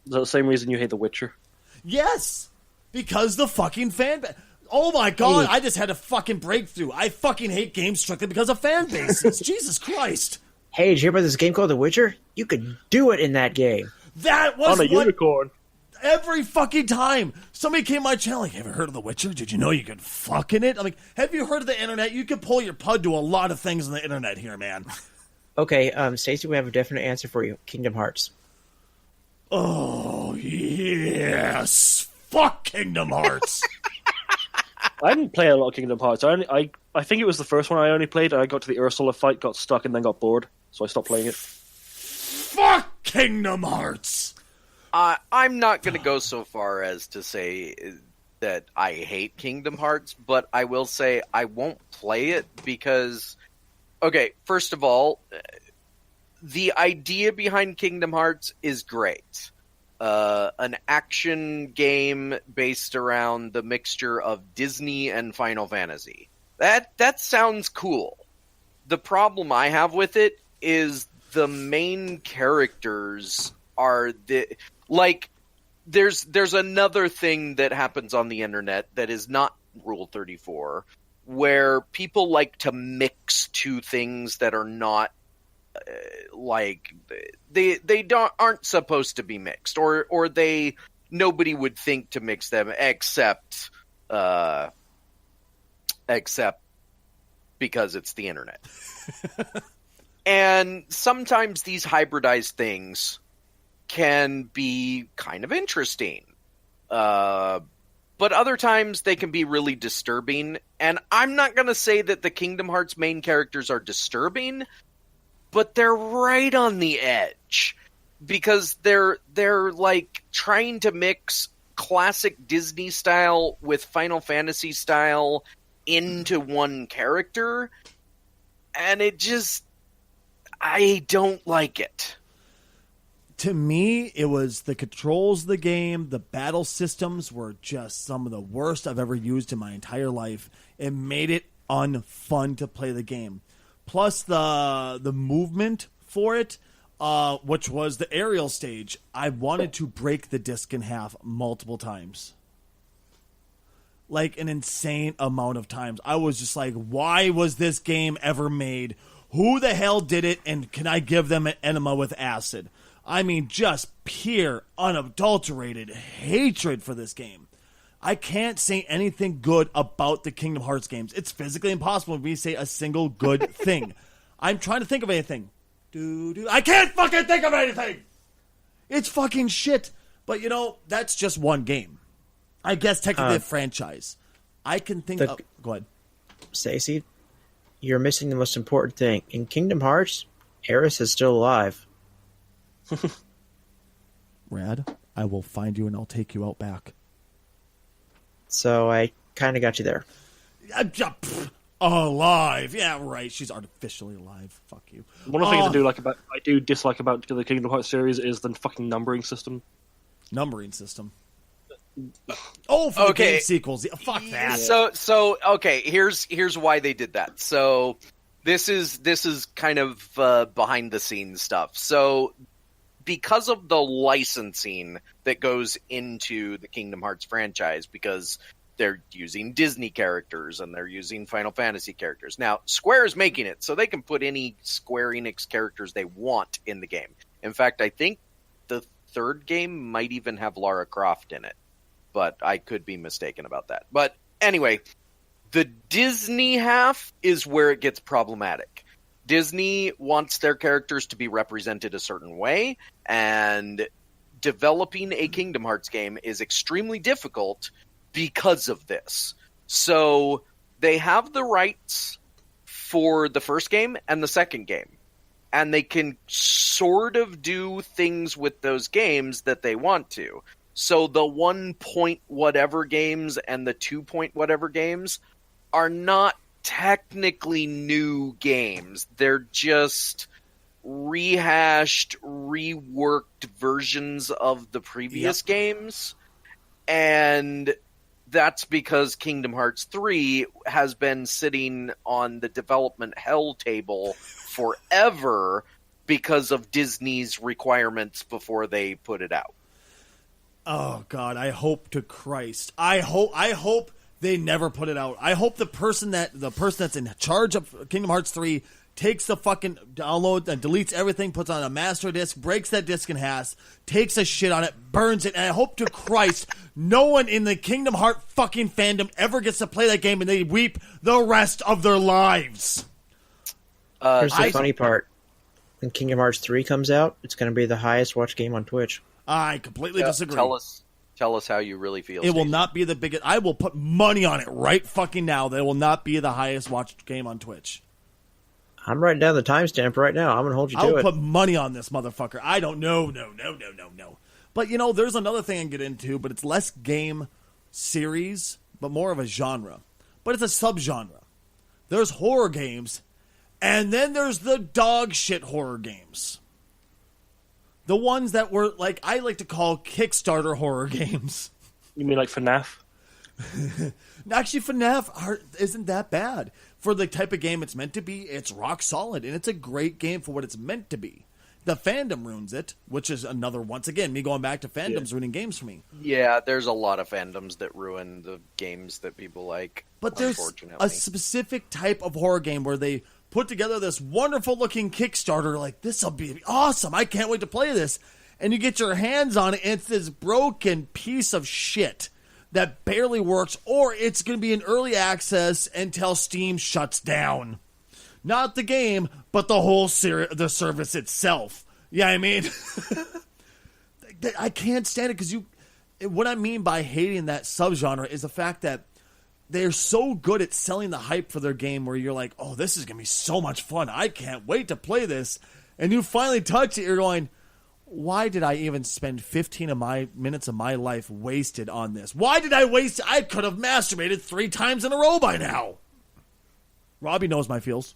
Is that the same reason you hate The Witcher? Yes, because the fucking fan base. Oh my God, I just had a fucking breakthrough. I fucking hate games strictly because of fan bases. Jesus Christ. Hey, did you hear about this game called The Witcher? You could do it in that game. That was on a unicorn. Every fucking time somebody came to my channel, like, have you heard of The Witcher? Did you know you could fuck in it? I'm like, have you heard of the internet? You can pull your pud to a lot of things on the internet here, man. Okay, Stacey, we have a definite answer for you. Kingdom Hearts. Oh, yes. Fuck Kingdom Hearts. I didn't play a lot of Kingdom Hearts. I think it was the first one I only played, and I got to the Ursula fight, got stuck, and then got bored, so I stopped playing it. Fuck Kingdom Hearts! I'm not going to go so far as to say that I hate Kingdom Hearts, but I will say I won't play it because, okay, first of all, the idea behind Kingdom Hearts is great. An action game based around the mixture of Disney and Final Fantasy. That sounds cool. The problem I have with it is the main characters are there's another thing that happens on the internet that is not Rule 34, where people like to mix two things that are not aren't supposed to be mixed, or nobody would think to mix them except because it's the internet. And sometimes these hybridized things can be kind of interesting. But other times they can be really disturbing. And I'm not going to say that the Kingdom Hearts main characters are disturbing, but they're right on the edge. Because they're like trying to mix classic Disney style with Final Fantasy style into one character. And I don't like it. To me, it was the controls of the game. The battle systems were just some of the worst I've ever used in my entire life. It made it unfun to play the game. Plus the movement for it, which was the aerial stage. I wanted to break the disc in half multiple times. Like an insane amount of times. I was just like, why was this game ever made? Who the hell did it? And can I give them an enema with acid? I mean, just pure, unadulterated hatred for this game. I can't say anything good about the Kingdom Hearts games. It's physically impossible for me to say a single good thing. I'm trying to think of anything. I can't fucking think of anything! It's fucking shit. But, that's just one game. I guess technically a franchise. I can think of... Go ahead. Stacey, you're missing the most important thing. In Kingdom Hearts, Aeris is still alive. Rad, I will find you and I'll take you out back. So I kind of got you there. Alive. Yeah, right. She's artificially alive. Fuck you. One of the things I do dislike about the Kingdom Hearts series is the fucking numbering system. Numbering system. Oh, for the game sequels. Yeah, fuck that. So okay, here's why they did that. So this is kind of behind the scenes stuff. So because of the licensing that goes into the Kingdom Hearts franchise, because they're using Disney characters and they're using Final Fantasy characters. Now, Square is making it so they can put any Square Enix characters they want in the game. In fact, I think the third game might even have Lara Croft in it, but I could be mistaken about that. But anyway, the Disney half is where it gets problematic. Disney wants their characters to be represented a certain way, and developing a Kingdom Hearts game is extremely difficult because of this. So they have the rights for the first game and the second game, and they can sort of do things with those games that they want to. So the 1 point whatever games and the 2 point whatever games are not technically new games. They're just rehashed, reworked versions of the previous games. And that's because Kingdom Hearts 3 has been sitting on the development hell table forever because of Disney's requirements before they put it out. Oh God, I hope to Christ. I hope they never put it out. I hope the person that's in charge of Kingdom Hearts 3 takes the fucking download and deletes everything, puts on a master disc, breaks that disc in half, takes a shit on it, burns it, and I hope to Christ no one in the Kingdom Heart fucking fandom ever gets to play that game and they weep the rest of their lives. Here's the funny part. When Kingdom Hearts 3 comes out, it's going to be the highest watched game on Twitch. I completely disagree. Tell us how you really feel. It will not be the biggest. I will put money on it right fucking now that it will not be the highest watched game on Twitch. I'm writing down the timestamp right now. I'm going to hold you to I'll it. put money on this motherfucker. I don't know. No. But, there's another thing I can get into, but it's less game series, but more of a genre. But it's a subgenre. There's horror games, and then there's the dog shit horror games. The ones that were, I like to call Kickstarter horror games. You mean like FNAF? Actually, FNAF isn't that bad. For the type of game it's meant to be, it's rock solid, and it's a great game for what it's meant to be. The fandom ruins it, which is another, once again, me going back to fandoms ruining games for me. Yeah, there's a lot of fandoms that ruin the games that people like, but there's a specific type of horror game where they put together this wonderful-looking Kickstarter, like, this will be awesome, I can't wait to play this. And you get your hands on it, and it's this broken piece of shit that barely works, or it's going to be in early access until Steam shuts down. Not the game, but the whole the service itself. Yeah, I mean, I can't stand it because what I mean by hating that subgenre is the fact that they're so good at selling the hype for their game where you're like, oh, this is going to be so much fun. I can't wait to play this. And you finally touch it, you're going, why did I even spend 15 of my minutes of my life wasted on this? Why did I waste it? I could have masturbated 3 times in a row by now. Robbie knows my feels.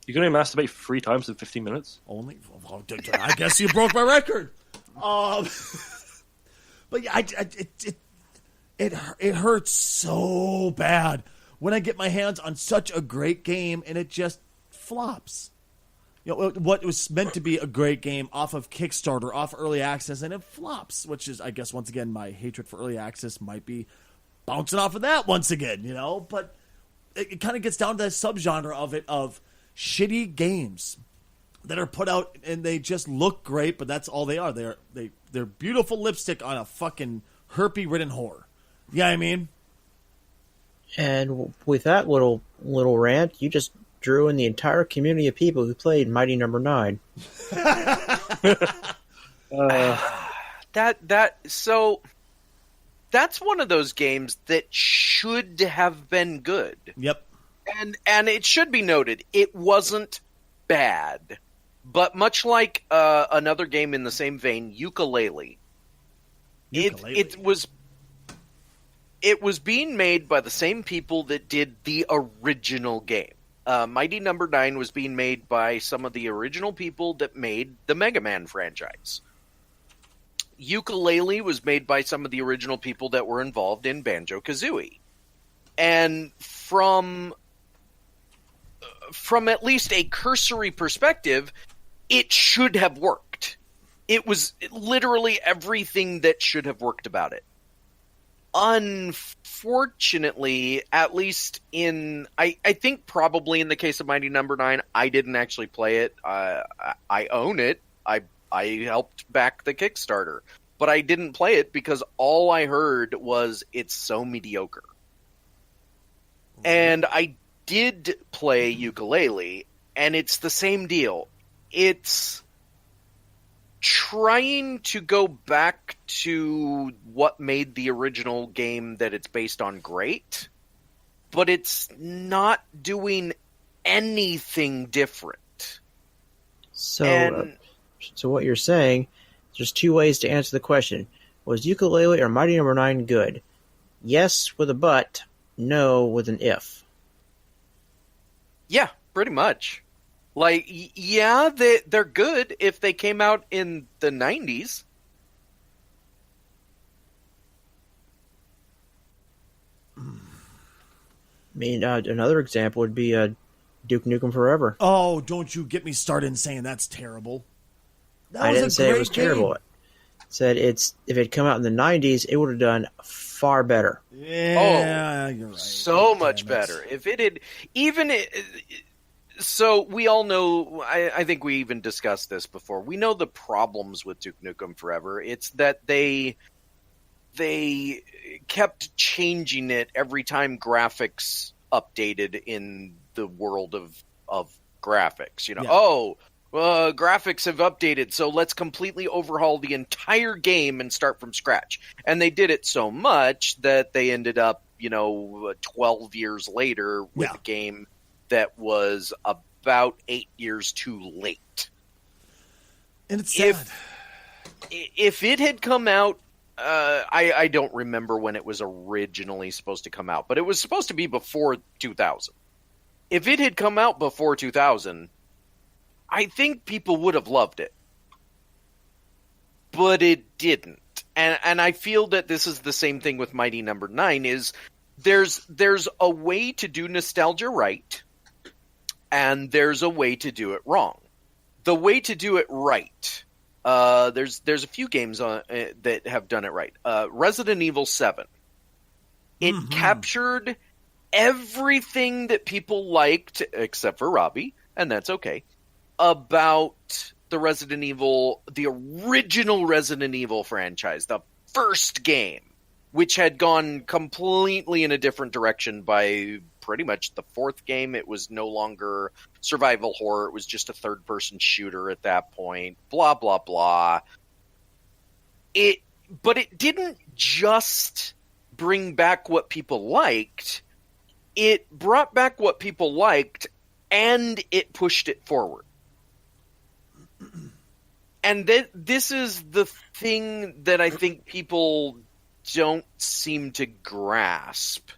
You're going to masturbate 3 times in 15 minutes? Only? Well, I guess you broke my record. But yeah, it hurts so bad when I get my hands on such a great game and it just flops. What was meant to be a great game off of Kickstarter, off early access, and it flops, which is, I guess, once again, my hatred for early access might be bouncing off of that once again, But it kind of gets down to that subgenre of shitty games that are put out and they just look great, but that's all they are. They're beautiful lipstick on a fucking herpy-ridden whore. Yeah, I mean? And with that little rant, you just drew in the entire community of people who played Mighty Number 9. So that's one of those games that should have been good. Yep. And it should be noted, it wasn't bad. But much like another game in the same vein, Ukulele. It was being made by the same people that did the original game. Mighty Number 9 was being made by some of the original people that made the Mega Man franchise. Ukulele was made by some of the original people that were involved in Banjo-Kazooie. And from at least a cursory perspective, it should have worked. It was literally everything that should have worked about it. Unfortunately, at least I think probably in the case of Mighty Number 9, I didn't actually play it. I own it. I helped back the Kickstarter. But I didn't play it because all I heard was it's so mediocre. And I did play Ukulele, and it's the same deal. It's trying to go back to what made the original game that it's based on great, but it's not doing anything different. So what you're saying, there's 2 ways to answer the question. Was Ukulele or Mighty Number 9 good? Yes with a but, no with an if. Yeah, pretty much. Yeah, they're good if they came out in the 90s. I mean, another example would be Duke Nukem Forever. Oh, don't you get me started in saying that's terrible. I didn't say it was terrible. I said if it had come out in the 90s, it would have done far better. Yeah, you're right. So much better. If it had so we all know, I think we even discussed this before. We know the problems with Duke Nukem Forever. It's that they kept changing it every time graphics updated in the world of graphics. Yeah. Graphics have updated, so let's completely overhaul the entire game and start from scratch. And they did it so much that they ended up, 12 years later with the game that was about 8 years too late. And it's sad. If it had come out, I don't remember when it was originally supposed to come out, but it was supposed to be before 2000. If it had come out before 2000, I think people would have loved it. But it didn't. And I feel that this is the same thing with Mighty Number 9, is there's a way to do nostalgia right, and there's a way to do it wrong. The way to do it right, there's a few games that have done it right. Resident Evil 7. It captured everything that people liked, except for Robbie, and that's okay, about the original Resident Evil franchise, the first game, which had gone completely in a different direction by pretty much the fourth game. It was no longer survival horror. It was just a third-person shooter at that point. Blah, blah, blah. But it didn't just bring back what people liked. It brought back what people liked, and it pushed it forward. And this is the thing that I think people don't seem to grasp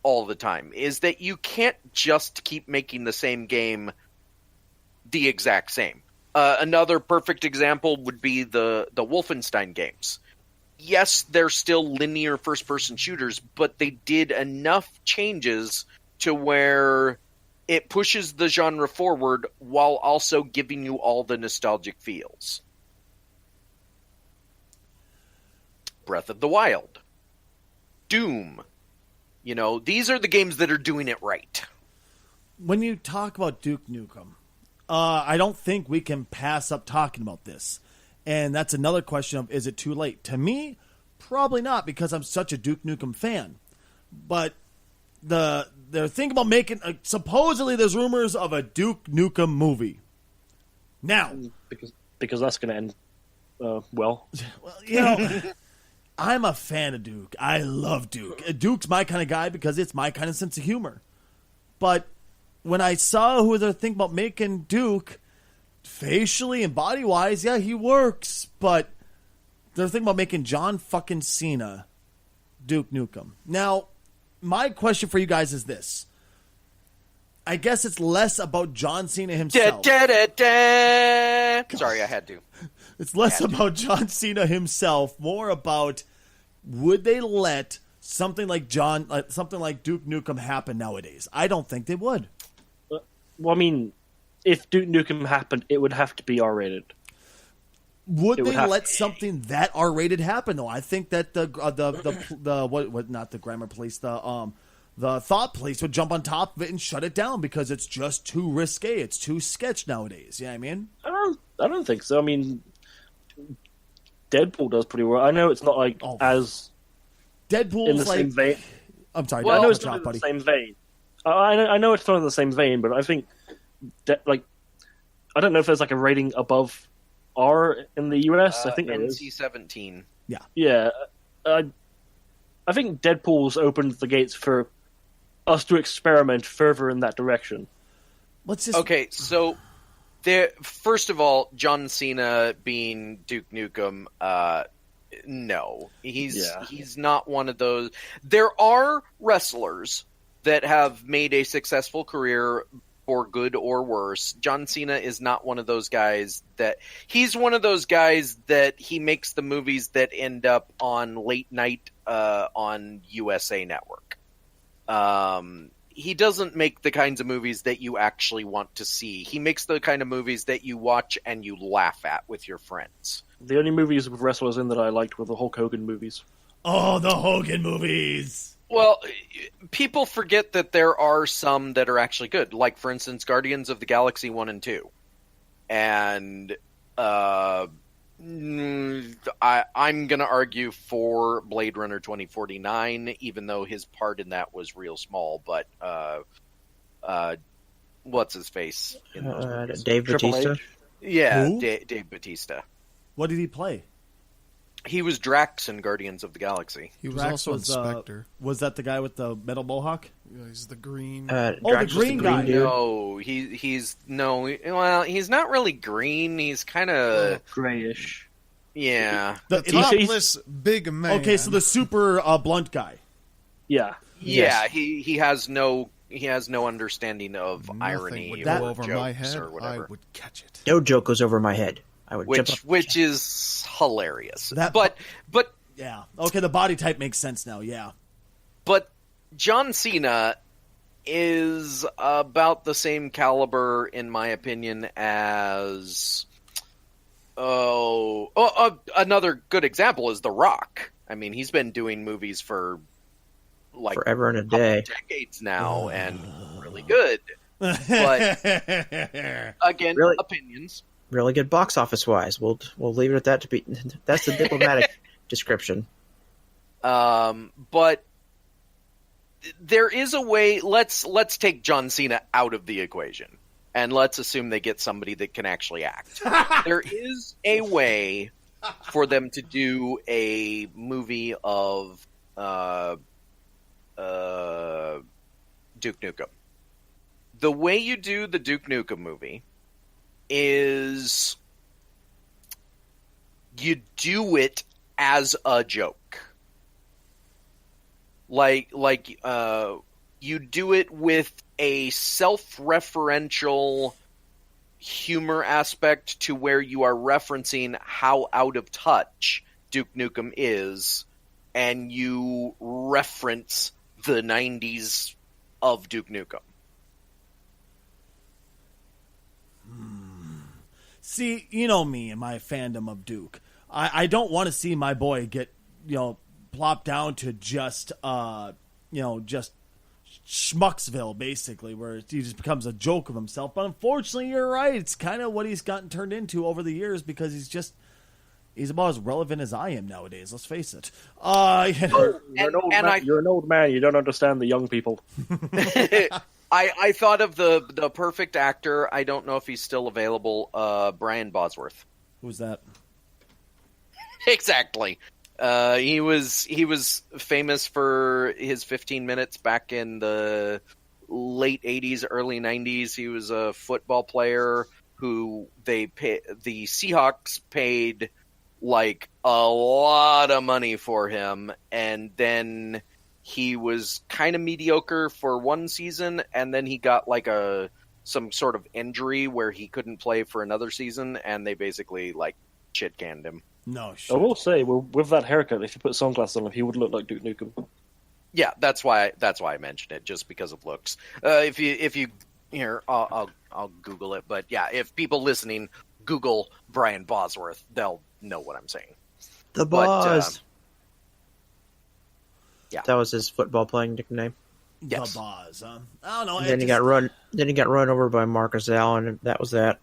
all the time, is that you can't just keep making the same game the exact same. Another perfect example would be the Wolfenstein games. Yes, they're still linear first-person shooters, but they did enough changes to where it pushes the genre forward while also giving you all the nostalgic feels. Breath of the Wild. Doom. These are the games that are doing it right. When you talk about Duke Nukem, I don't think we can pass up talking about this. And that's another question of, is it too late? To me, probably not, because I'm such a Duke Nukem fan. But they're thinking about making, supposedly there's rumors of a Duke Nukem movie. Now. Because that's going to end well. Well, I'm a fan of Duke. I love Duke. Duke's my kind of guy because it's my kind of sense of humor. But when I saw who they're thinking about making Duke, facially and body-wise, yeah, he works. But they're thinking about making John fucking Cena Duke Nukem. Now, my question for you guys is this. I guess it's less about John Cena himself. Sorry, I had to. It's less about John Cena himself, more about would they let something like Duke Nukem happen nowadays? I don't think they would. Well, I mean, if Duke Nukem happened, it would have to be R-rated. Would they let something that R-rated happen though? I think that the not the grammar police, the thought police would jump on top of it and shut it down because it's just too risque. It's too sketch nowadays. You know what I mean? I don't think so. I mean, Deadpool does pretty well. I know it's not as Deadpool's in the same vein. I'm sorry. I know it's not in the same vein. I know it's not in the same vein, but I think I don't know if there's a rating above R in the US. I think there is. NC-17. Yeah. Yeah. I think Deadpool's opened the gates for us to experiment further in that direction. Okay, so first of all, John Cena being Duke Nukem, no. He's not one of those. There are wrestlers that have made a successful career for good or worse. John Cena is not one of those guys he's one of those guys that he makes the movies that end up on late night on USA Network. He doesn't make the kinds of movies that you actually want to see. He makes the kind of movies that you watch and you laugh at with your friends. The only movies with wrestlers in that I liked were the Hulk Hogan movies. Oh, the Hogan movies! Well, people forget that there are some that are actually good. Like, for instance, Guardians of the Galaxy 1 and 2. And I'm going to argue for Blade Runner 2049, even though his part in that was real small. But what's his face in those movies? Dave Bautista? Yeah, Dave Bautista. What did he play? He was Drax in Guardians of the Galaxy. He was Drax also in Spectre. Was that the guy with the metal mohawk? Yeah, he's the green. the Drax was green guy. dude. No, he's not really green. He's kind of Grayish. yeah. The topless big man. Okay, so the super blunt guy. Yeah. Yeah, he has no understanding of Nothing irony would or go over my jokes head. or I whatever. would catch it. No joke goes over my head. I would jump up. Which is hilarious. That- but Yeah. Okay, the body type makes sense now. Yeah. But John Cena is about the same caliber, in my opinion, as another good example is The Rock. I mean, he's been doing movies for like Forever and a day. decades now, and really good. But again, Really? opinions. Really good box office wise. We'll leave it at that. That's the diplomatic description. But there is a way. Let's take John Cena out of the equation, and let's assume they get somebody that can actually act. There is a way for them to do a movie of Duke Nukem. The way you do the Duke Nukem movie is you do it as a joke. Like you do it with a self-referential humor aspect to where you are referencing how out of touch Duke Nukem is, and you reference the 90s of Duke Nukem. See, you know me and my fandom of Duke. I don't want to see my boy get, plopped down to just schmucksville, basically, where he just becomes a joke of himself. But unfortunately, you're right. It's kind of what he's gotten turned into over the years, because he's about as relevant as I am nowadays. Let's face it. You're an old man. You don't understand the young people. I thought of the perfect actor. I don't know if he's still available. Brian Bosworth. Who's that? Exactly. He was famous for his 15 minutes back in the late 80s, early 90s. He was a football player who the Seahawks paid like a lot of money for him, and then he was kind of mediocre for one season, and then he got like some sort of injury where he couldn't play for another season, and they basically like shit canned him. No, I shit. will say, well, with that haircut, if you put sunglasses on him, he would look like Duke Nukem. Yeah, that's why I mentioned it, just because of looks. If you here, I'll Google it, but yeah, if people listening Google Brian Bosworth, they'll know what I'm saying. The Boz. Yeah. That was his football playing nickname. Yes. The Boz, huh? I don't know. And then he got run. Then he got run over by Marcus Allen, and that was that.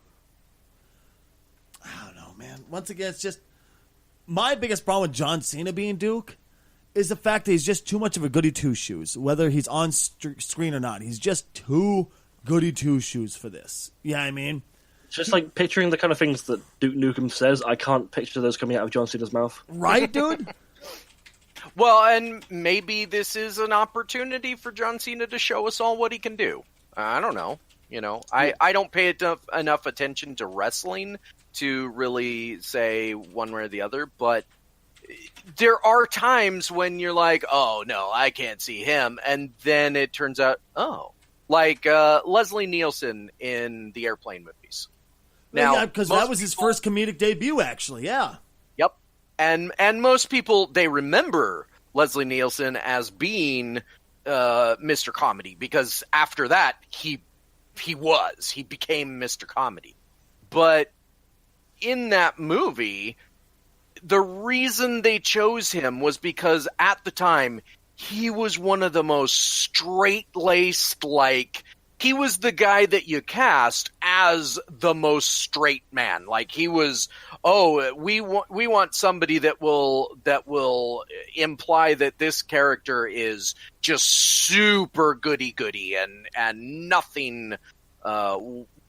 I don't know, man. Once again, it's just my biggest problem with John Cena being Duke is the fact that he's just too much of a goody two shoes. Whether he's on screen or not, he's just too goody two shoes for this. Yeah, I mean, It's just like picturing the kind of things that Duke Nukem says. I can't picture those coming out of John Cena's mouth. right, dude? Well, and maybe this is an opportunity for John Cena to show us all what he can do. I don't know. I don't pay enough attention to wrestling to really say one way or the other, but there are times when you're like, oh, no, I can't see him. And then it turns out, like Leslie Nielsen in the Airplane movies. Now, yeah, because that was his first comedic debut, actually. Yeah. Yep. And most people, they remember Leslie Nielsen as being Mr. Comedy, because after that, he became Mr. Comedy. But in that movie, the reason they chose him was because at the time, he was one of the most straight-laced, he was the guy that you cast as the most straight man. Like, he was, we want somebody that will imply that this character is just super goody-goody and nothing,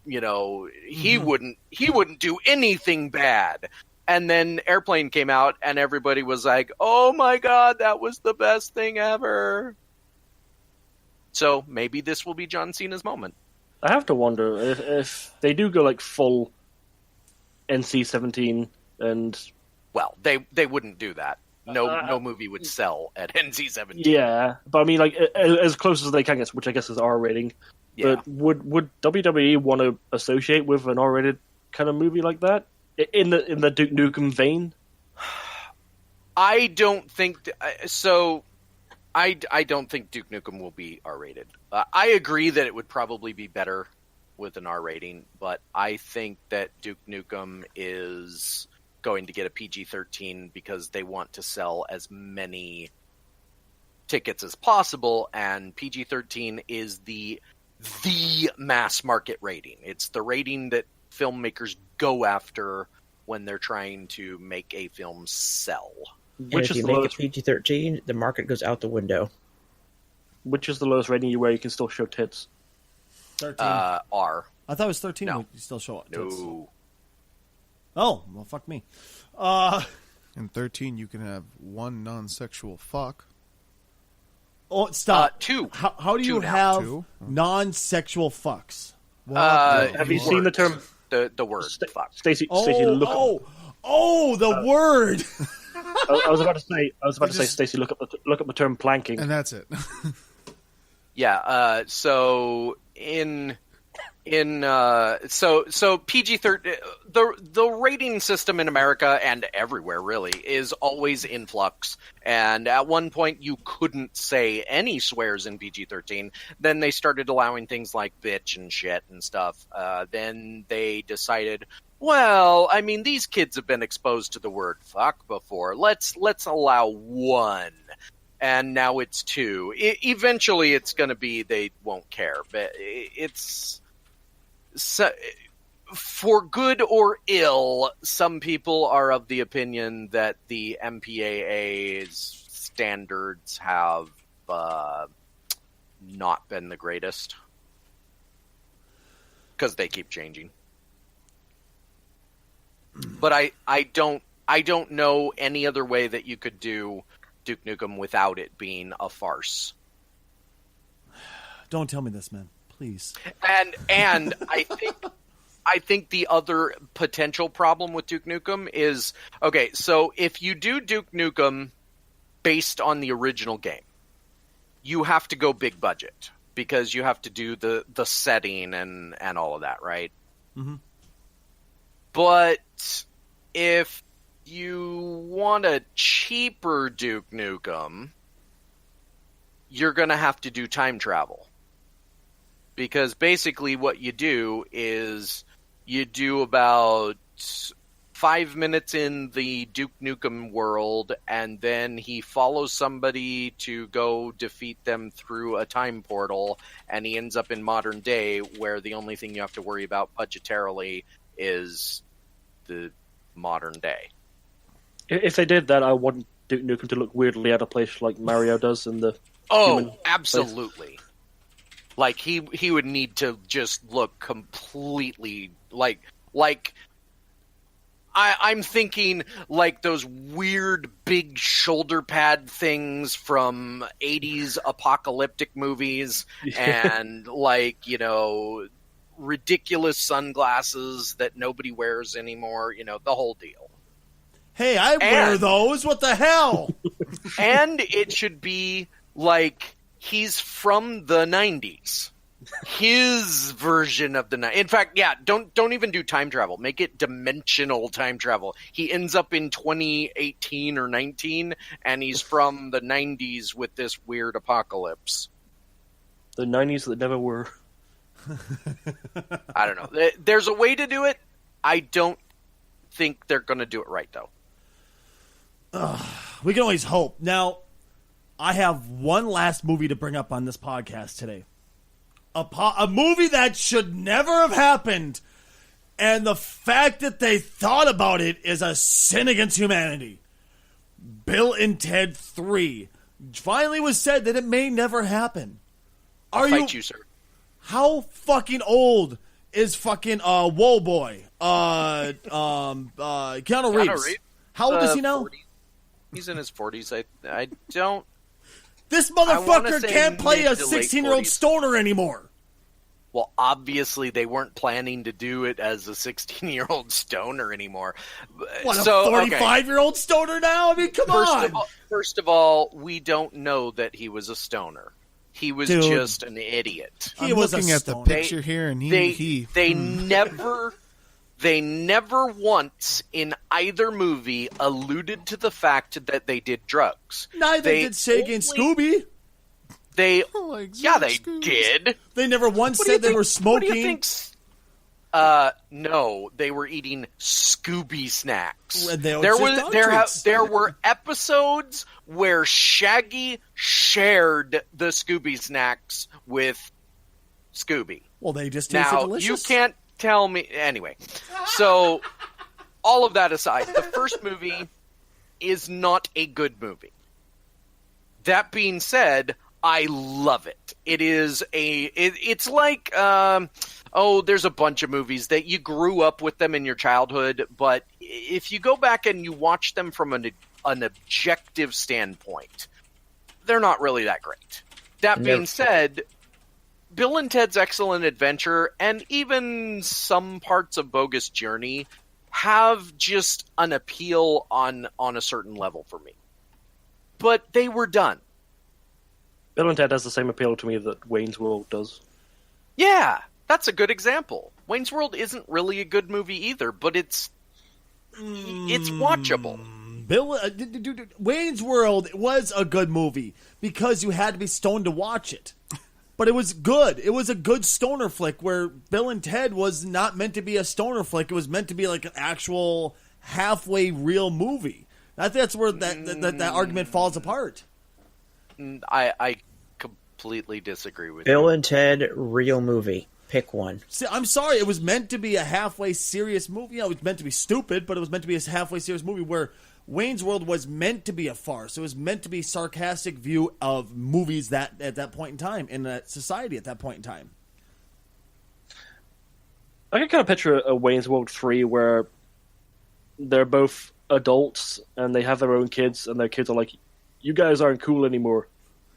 he wouldn't do anything bad. And then Airplane came out, and everybody was like, "Oh my god, that was the best thing ever." So maybe this will be John Cena's moment. I have to wonder if they do go like full NC-17 and Well, they wouldn't do that. No movie would sell at NC-17. yeah, but I mean like as close as they can get, which I guess is R rating. Yeah. But would WWE want to associate with an R-rated kind of movie like that in the Duke Nukem vein? I don't think so. I don't think Duke Nukem will be R-rated. I agree that it would probably be better with an R rating, but I think that Duke Nukem is going to get a PG-13 because they want to sell as many tickets as possible, and PG-13 is the mass market rating. It's the rating that filmmakers go after when they're trying to make a film sell. And if you make it PG-13, the market goes out the window. Which is the lowest rating where you can still show tits? 13. R. I thought it was 13. No. You still show it. No. Oh, well, fuck me. In 13, you can have one non-sexual fuck. Oh, stop. 2. How do you Two now. have 2? non-sexual fucks? Have you seen the term? The word fuck. Stacy, look up. The word. I was about to say, Stacy, look up the term planking. And that's it. Yeah. So so PG-13, the rating system in America and everywhere really is always in flux. And at one point you couldn't say any swears in PG-13. Then they started allowing things like bitch and shit and stuff. Then they decided, well, I mean, these kids have been exposed to the word fuck before. Let's allow 1. And now it's 2. Eventually it's going to be they won't care, but it's... So, for good or ill, some people are of the opinion that the MPAA's standards have not been the greatest because they keep changing. But I don't know any other way that you could do Duke Nukem without it being a farce. Don't tell me this, man. Please. And I think the other potential problem with Duke Nukem is, okay, so if you do Duke Nukem based on the original game, you have to go big budget because you have to do the setting and all of that, right? Mm-hmm. But if you want a cheaper Duke Nukem, you're going to have to do time travel. Because basically what you do is you do about 5 minutes in the Duke Nukem world, and then he follows somebody to go defeat them through a time portal, and he ends up in modern day where the only thing you have to worry about budgetarily is the modern day. If they did that, I want Duke Nukem to look weirdly out of place like Mario does in the human absolutely. Place. Like he would need to just look completely like I'm thinking like those weird big shoulder pad things from 80s apocalyptic movies and like, you know, ridiculous sunglasses that nobody wears anymore, you know, the whole deal. Hey, I wear those. What the hell? And it should be like he's from the 90s. His version of the night. In fact, yeah, don't even do time travel. Make it dimensional time travel. He ends up in 2018 or 19, and he's from the 90s with this weird apocalypse. The 90s that never were. I don't know. There's a way to do it. I don't think they're going to do it right, though. We can always hope. Now, I have one last movie to bring up on this podcast today. A movie that should never have happened, and the fact that they thought about it is a sin against humanity. Bill and Ted 3 finally was said that it may never happen. I'll fight you, sir. How fucking old is fucking Whoa Boy? Keanu Reeves. How old is he now? 40. He's in his 40s. I don't. This I wanna motherfucker say can't play a mid to late 16-year-old 40s. stoner anymore. Well, obviously they weren't planning to do it as a 16-year-old stoner anymore. What, a So, okay. 45-year-old stoner now? I mean, come on. First of all, we don't know that he was a stoner. He was Dude. just an idiot. He I'm was a looking at the stoner. picture here, and They never once in either movie alluded to the fact that they did drugs. Neither did Shaggy and Scooby. They Like they Scooby. did. They never once What do you said they think- were smoking. What do you think? No, they were eating Scooby snacks. Well, they were There just dog treats. there were episodes where Shaggy shared the Scooby snacks with Scooby. Well, they just tasted Now, delicious. you can't tell me. Anyway, so all of that aside, the first movie is not a good movie. That being said, I love it. It is it's like, there's a bunch of movies that you grew up with them in your childhood, but if you go back and you watch them from an objective standpoint, they're not really that great. That being said, Bill and Ted's Excellent Adventure and even some parts of Bogus Journey have just an appeal on a certain level for me. But they were done. Bill and Ted has the same appeal to me that Wayne's World does. Yeah, that's a good example. Wayne's World isn't really a good movie either, but it's watchable. Wayne's World was a good movie because you had to be stoned to watch it. But it was good. It was a good stoner flick where Bill and Ted was not meant to be a stoner flick. It was meant to be like an actual halfway real movie. I think that's where that argument falls apart. I completely disagree with Bill you. and Ted, real movie. Pick one. See, I'm sorry. It was meant to be a halfway serious movie. You know, it was meant to be stupid, but it was meant to be a halfway serious movie where Wayne's World was meant to be a farce. It was meant to be a sarcastic view of movies that at that point in time, in that society at that point in time. I can kind of picture a Wayne's World 3 where they're both adults and they have their own kids, and their kids are like, you guys aren't cool anymore.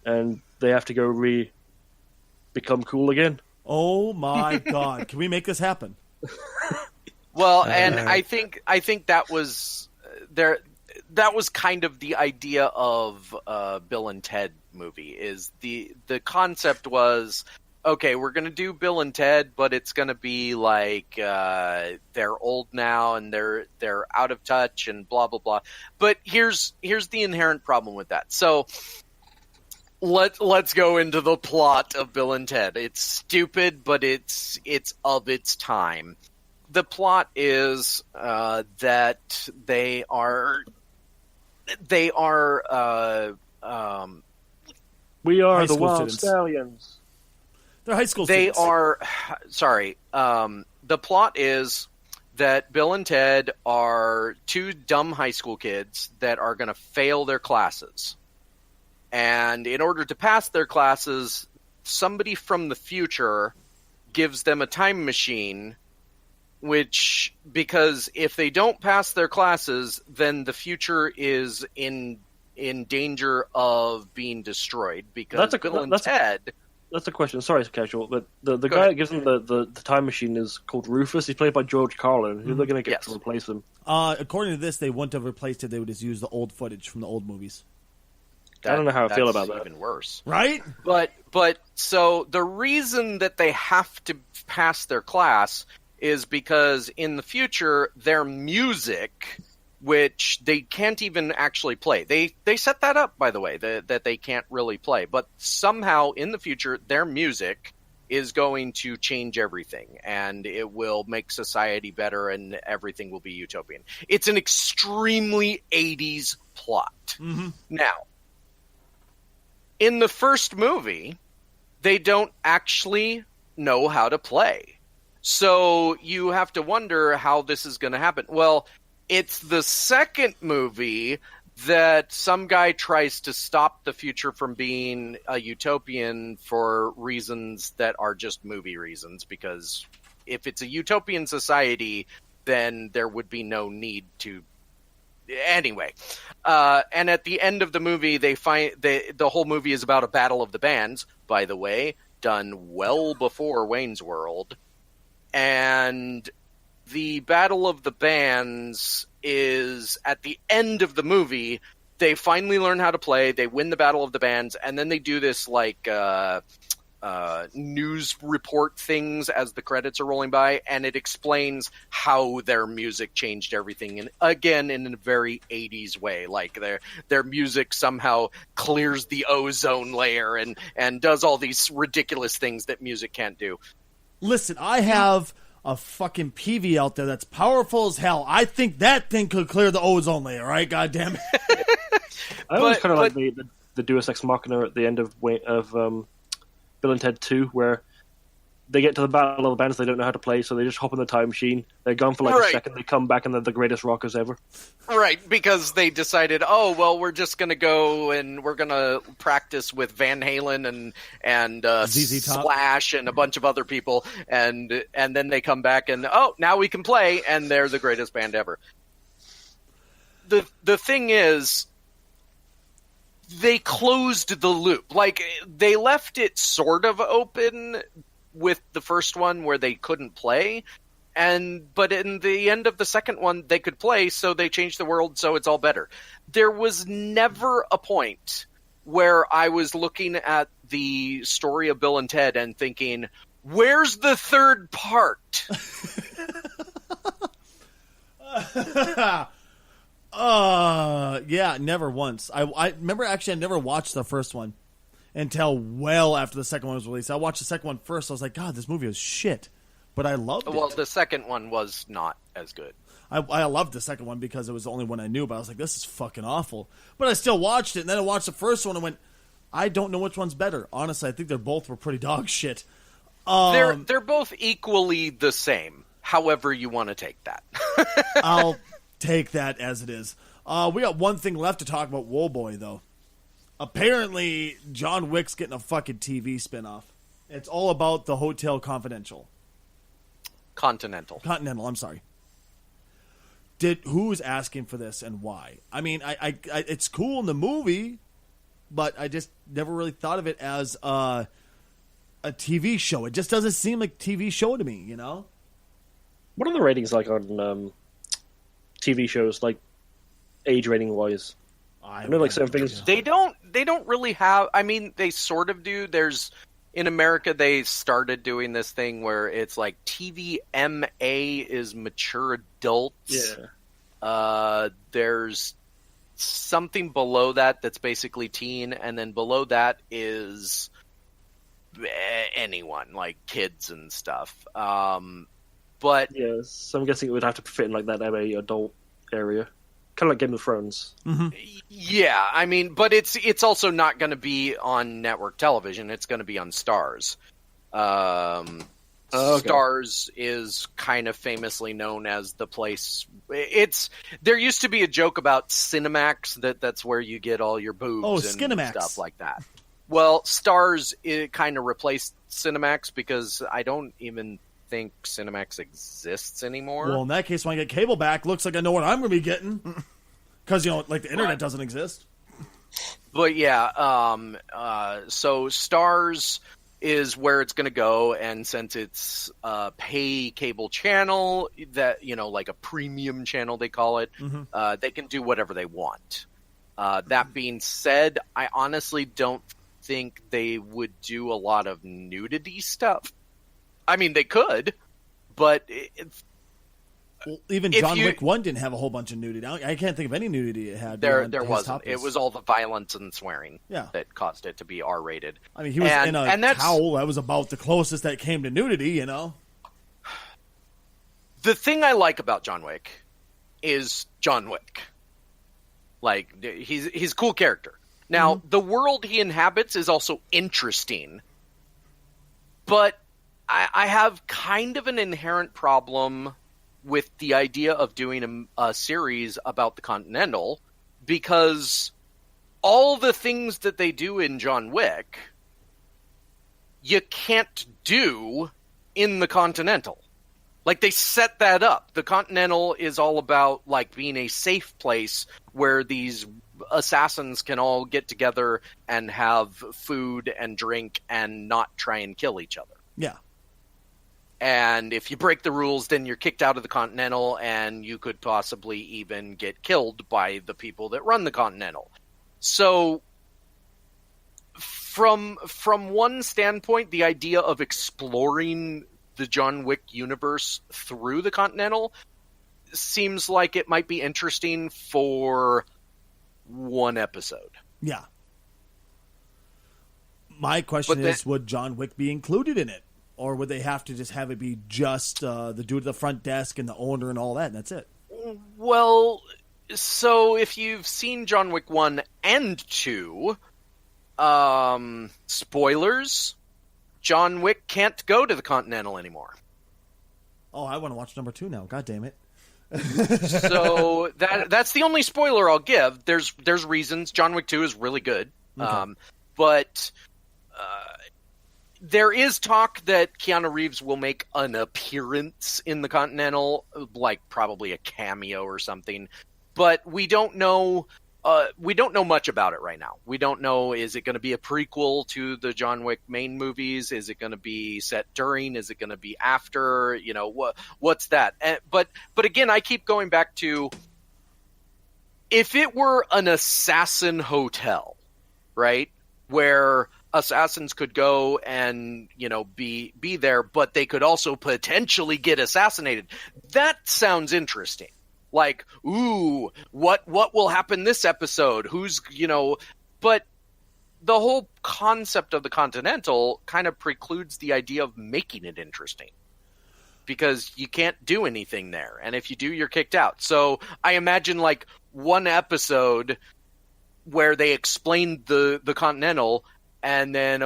And they have to go become cool again. Oh my God. Can we make this happen? Well, and I think that was there. That was kind of the idea of Bill and Ted movie. Is the concept was, okay, we're going to do Bill and Ted, but it's going to be like they're old now and they're out of touch and blah blah blah. But here's the inherent problem with that. So let's go into the plot of Bill and Ted. It's stupid, but it's of its time. The plot is that they are We are High the school Wild students. Stallions. They're high school they students. are sorry. The plot is that Bill and Ted are two dumb high school kids that are going to fail their classes. And in order to pass their classes, somebody from the future gives them a time machine, which, because if they don't pass their classes, then the future is in danger of being destroyed. Because Bill and Ted... That's a question. Sorry, it's casual, but the Go guy ahead. that gives them the time machine is called Rufus. He's played by George Carlin. Who are they going to get Yes. to replace him? According to this, they wouldn't have replaced it. They would just use the old footage from the old movies. I don't know how I feel that's about that. even worse. Right? But so the reason that they have to pass their class is because in the future their music, which they can't even actually play. They set that up, by the way, that they can't really play. But somehow in the future their music is going to change everything, and it will make society better, and everything will be utopian. It's an extremely 80s plot. Mm-hmm. Now, in the first movie, they don't actually know how to play. So you have to wonder how this is going to happen. Well, it's the second movie that some guy tries to stop the future from being a utopian for reasons that are just movie reasons. Because if it's a utopian society, then there would be no need to. Anyway, and at the end of the movie, they find the whole movie is about a battle of the bands. By the way, done well before Wayne's World, and the battle of the bands is at the end of the movie. They finally learn how to play. They win the battle of the bands, and then they do this like news report things as the credits are rolling by, and it explains how their music changed everything, and again in a very 80s way, like their music somehow clears the ozone layer and does all these ridiculous things that music can't do. Listen, I have a fucking PV out there that's powerful as hell. I think that thing could clear the ozone layer, right? God damn it. I always kind of like the Deus Ex Machina at the end of Bill and Ted 2, where they get to the battle of the bands, they don't know how to play, so they just hop in the time machine. They're gone for like a second, they come back, and they're the greatest rockers ever. Right, because they decided, oh, well, we're just going to go and we're going to practice with Van Halen and ZZ Top. Slash and a bunch of other people, and then they come back and, oh, now we can play, and they're the greatest band ever. The thing is, they closed the loop. Like, they left it sort of open with the first one where they couldn't play, but in the end of the second one they could play, so they changed the world, so it's all better. There was never a point where I was looking at the story of Bill and Ted and thinking, where's the third part? Yeah, never once. I remember actually I never watched the first one until well after the second one was released. I watched the second one first. I was like, God, this movie was shit. But I loved it. Well, the second one was not as good. I loved the second one because it was the only one I knew, but I was like, this is fucking awful. But I still watched it, and then I watched the first one and went, I don't know which one's better. Honestly, I think they're both were pretty dog shit. They're both equally the same, however you want to take that. I'll take that as it is. We got one thing left to talk about Woolboy, though. Apparently, John Wick's getting a fucking TV spinoff. It's all about the Hotel Continental, I'm sorry. Who's asking for this and why? I mean, I it's cool in the movie, but I just never really thought of it as a TV show. It just doesn't seem like a TV show to me, you know? What are the ratings like on TV shows, like age rating wise? I know, like certain things. They don't really have. I mean, they sort of do. In America, they started doing this thing where it's like TVMA is mature adults. Yeah. There's something below that that's basically teen, and then below that is anyone, like kids and stuff. But yeah, so I'm guessing it would have to fit in like that MA adult area. Kind of like Game of Thrones. Mm-hmm. Yeah, I mean, but it's also not going to be on network television. It's going to be on Stars. Okay. Stars is kind of famously known as the place. There used to be a joke about Cinemax that's where you get all your boobs and Skinemax. Stuff like that. Well, Stars it kind of replaced Cinemax because I don't even think Cinemax exists anymore. Well, in that case, when I get cable back, looks like I know what I'm going to be getting. Because, like the internet doesn't exist. But yeah, so Stars is where it's going to go, and since it's a pay cable channel, that, like a premium channel they call it, they can do whatever they want. That being said, I honestly don't think they would do a lot of nudity stuff. I mean, they could, but even John Wick 1 didn't have a whole bunch of nudity. I can't think of any nudity it had. There wasn't. It was all the violence and swearing that caused it to be R-rated. I mean, he was in a towel. That was about the closest that came to nudity, The thing I like about John Wick is John Wick. Like, he's a cool character. Now, the world he inhabits is also interesting, but I have kind of an inherent problem with the idea of doing a series about the Continental, because all the things that they do in John Wick, you can't do in the Continental. Like, they set that up. The Continental is all about, like, being a safe place where these assassins can all get together and have food and drink and not try and kill each other. Yeah. And if you break the rules, then you're kicked out of the Continental, and you could possibly even get killed by the people that run the Continental. So, from one standpoint, the idea of exploring the John Wick universe through the Continental seems like it might be interesting for one episode. Yeah. My question is, would John Wick be included in it? Or would they have to just have it be just the dude at the front desk and the owner and all that, and that's it? Well, so if you've seen John Wick 1 and 2, spoilers, John Wick can't go to the Continental anymore. Oh, I want to watch number 2 now. God damn it. So that's the only spoiler I'll give. There's reasons. John Wick 2 is really good. Okay. But there is talk that Keanu Reeves will make an appearance in the Continental, like probably a cameo or something. But we don't know. We don't know much about it right now. We don't know, is it going to be a prequel to the John Wick main movies? Is it going to be set during? Is it going to be after? You know, what's that? But again, I keep going back to, if it were an assassin hotel, right, where assassins could go and, you know, be there, but they could also potentially get assassinated. That sounds interesting. Like, ooh, what will happen this episode? Who's, you know, but the whole concept of the Continental kind of precludes the idea of making it interesting, because you can't do anything there. And if you do, you're kicked out. So I imagine like one episode where they explained the Continental, and then,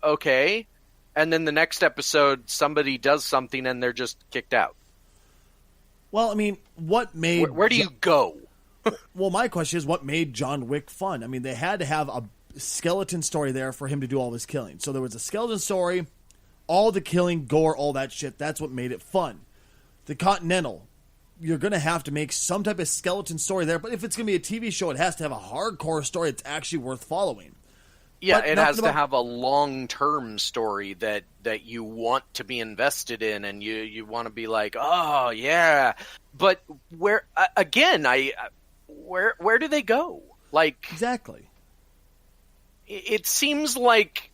okay. And then the next episode, somebody does something and they're just kicked out. Well, I mean, what made... Where do you go? Well, my question is, what made John Wick fun? I mean, they had to have a skeleton story there for him to do all his killing. So there was a skeleton story, all the killing, gore, all that shit. That's what made it fun. The Continental, you're going to have to make some type of skeleton story there. But if it's going to be a TV show, it has to have a hardcore story that's actually worth following. Yeah, But it has to about- have a long-term story that you want to be invested in, and you want to be like, oh yeah. But where again, where do they go? Like, Exactly. it seems like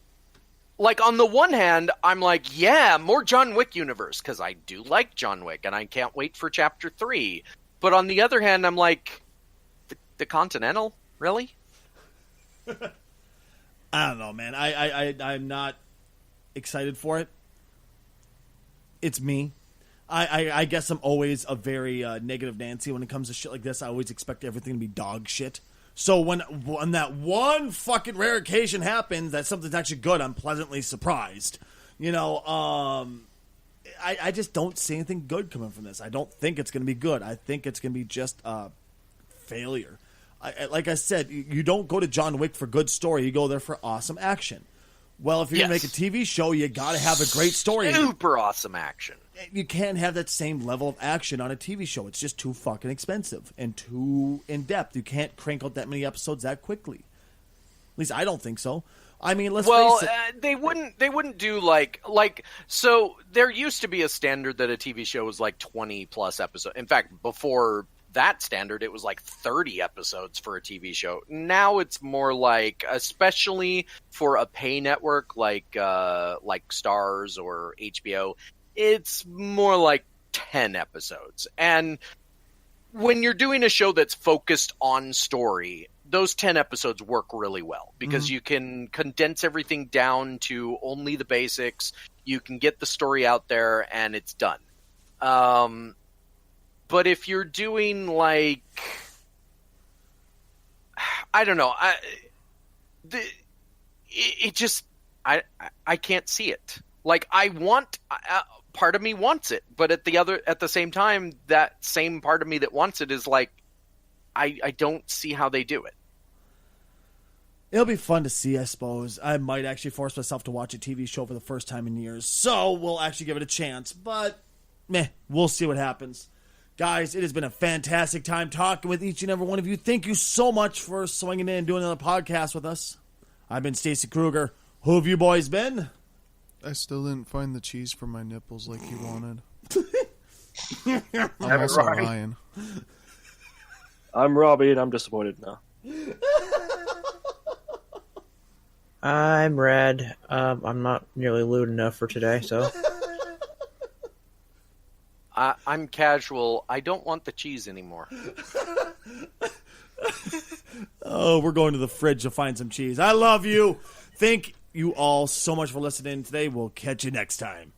on the one hand, I'm like, yeah, more John Wick universe, because I do like John Wick, and I can't wait for Chapter 3. But on the other hand, I'm like, the Continental, really? I don't know, man. I'm not excited for it. It's me. I guess I'm always a very negative Nancy when it comes to shit like this. I always expect everything to be dog shit. So when that one fucking rare occasion happens that something's actually good, I'm pleasantly surprised. You know, I just don't see anything good coming from this. I don't think it's going to be good. I think it's going to be just a failure. Like I said, you don't go to John Wick for good story. You go there for awesome action. Well, if you're going to make a TV show, you got to have a great story. Super awesome action. You can't have that same level of action on a TV show. It's just too fucking expensive and too in-depth. You can't crank out that many episodes that quickly. At least I don't think so. I mean, let's face it. They wouldn't do like so there used to be a standard that a TV show was like 20 plus episodes. In fact, before that standard, it was like 30 episodes for a TV show. Now it's more like, especially for a pay network like Starz or HBO, it's more like 10 episodes. And when you're doing a show that's focused on story, those 10 episodes work really well, because you can condense everything down to only the basics. You can get the story out there and it's done. But if you're doing like, I don't know, I can't see it. Like, part of me wants it, but at the same time, that same part of me that wants it is like, I don't see how they do it. It'll be fun to see, I suppose. I might actually force myself to watch a TV show for the first time in years, so we'll actually give it a chance. But we'll see what happens. Guys, it has been a fantastic time talking with each and every one of you. Thank you so much for swinging in and doing another podcast with us. I've been Stacy Kruger. Who have you boys been? I still didn't find the cheese for my nipples like you wanted. I'm Have it, also Robbie. Ryan. I'm Robbie, and I'm disappointed now. I'm Red. I'm not nearly lewd enough for today, so. I'm casual. I don't want the cheese anymore. Oh, we're going to the fridge to find some cheese. I love you. Thank you all so much for listening today. We'll catch you next time.